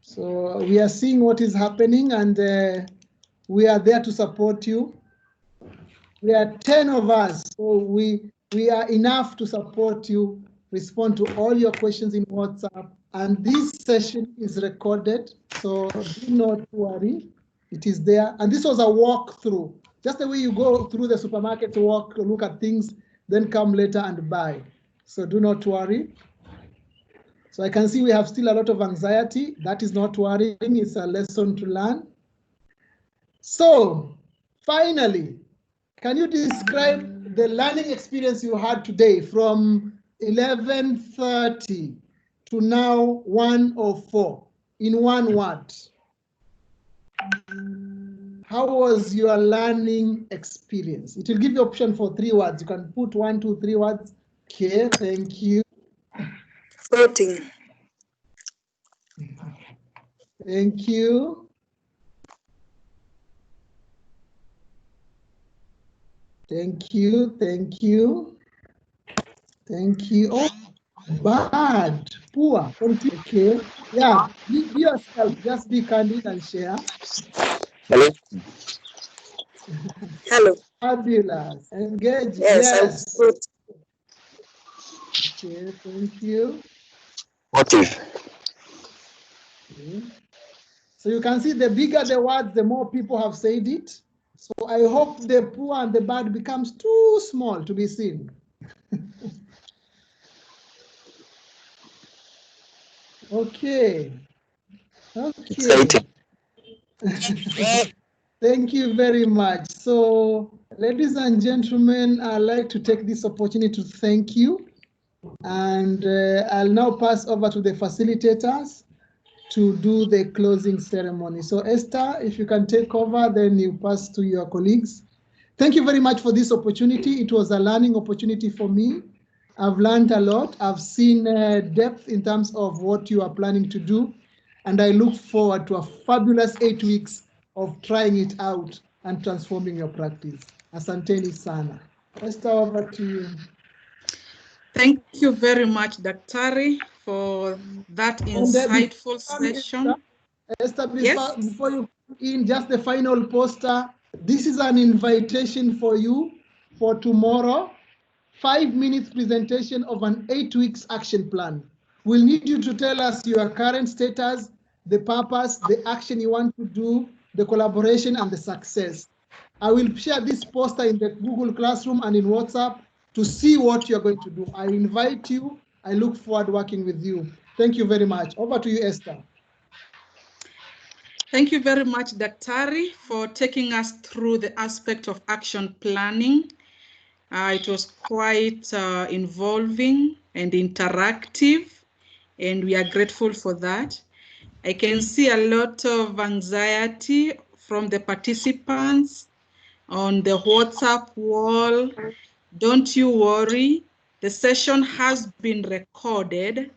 So we are seeing what is happening, and we are there to support you. We are 10 of us, so we are enough to support you, respond to all your questions in WhatsApp. And this session is recorded, so do not worry. It is there. And this was a walkthrough, just the way you go through the supermarket to walk, look at things, then come later and buy. So do not worry. So I can see we have still a lot of anxiety. That is not worrying, it's a lesson to learn. So finally, can you describe the learning experience you had today from 11:30 to now 1:04 in one word? How was your learning experience? It will give you option for 3 words. You can put 1, 2, 3 words. Okay, thank you. Floating. Thank you. Thank you, thank you. Thank you. Oh, bad, poor. Okay, yeah, be yourself. Just be candid and share. Hello. Hello. Fabulous. Engage. Yes. Yes. Okay, thank you. What if? Okay. So you can see the bigger the words, the more people have said it. So I hope the poor and the bad becomes too small to be seen. Okay. Okay. Exciting. Thank you very much. So, ladies and gentlemen, I'd like to take this opportunity to thank you. And I'll now pass over to the facilitators to do the closing ceremony. So Esther, if you can take over, then you pass to your colleagues. Thank you very much for this opportunity. It was a learning opportunity for me. I've learned a lot. I've seen depth in terms of what you are planning to do. And I look forward to a fabulous 8 weeks of trying it out and transforming your practice. Asanteni sana. Esther, over to you. Thank you very much, Daktari, for that insightful session. Esther, Yes. before you put in just the final poster, this is an invitation for you for tomorrow. 5 minutes presentation of an 8 weeks action plan. We'll need you to tell us your current status, the purpose, the action you want to do, the collaboration, and the success. I will share this poster in the Google Classroom and in WhatsApp to see what you're going to do. I invite you. I look forward to working with you. Thank you very much. Over to you, Esther. Thank you very much, Daktari, for taking us through the aspect of action planning. It was quite involving and interactive, and we are grateful for that. I can see a lot of anxiety from the participants on the WhatsApp wall. Don't you worry, the session has been recorded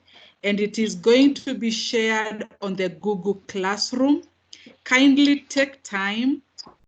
and it is going to be shared on the Google Classroom. Kindly take time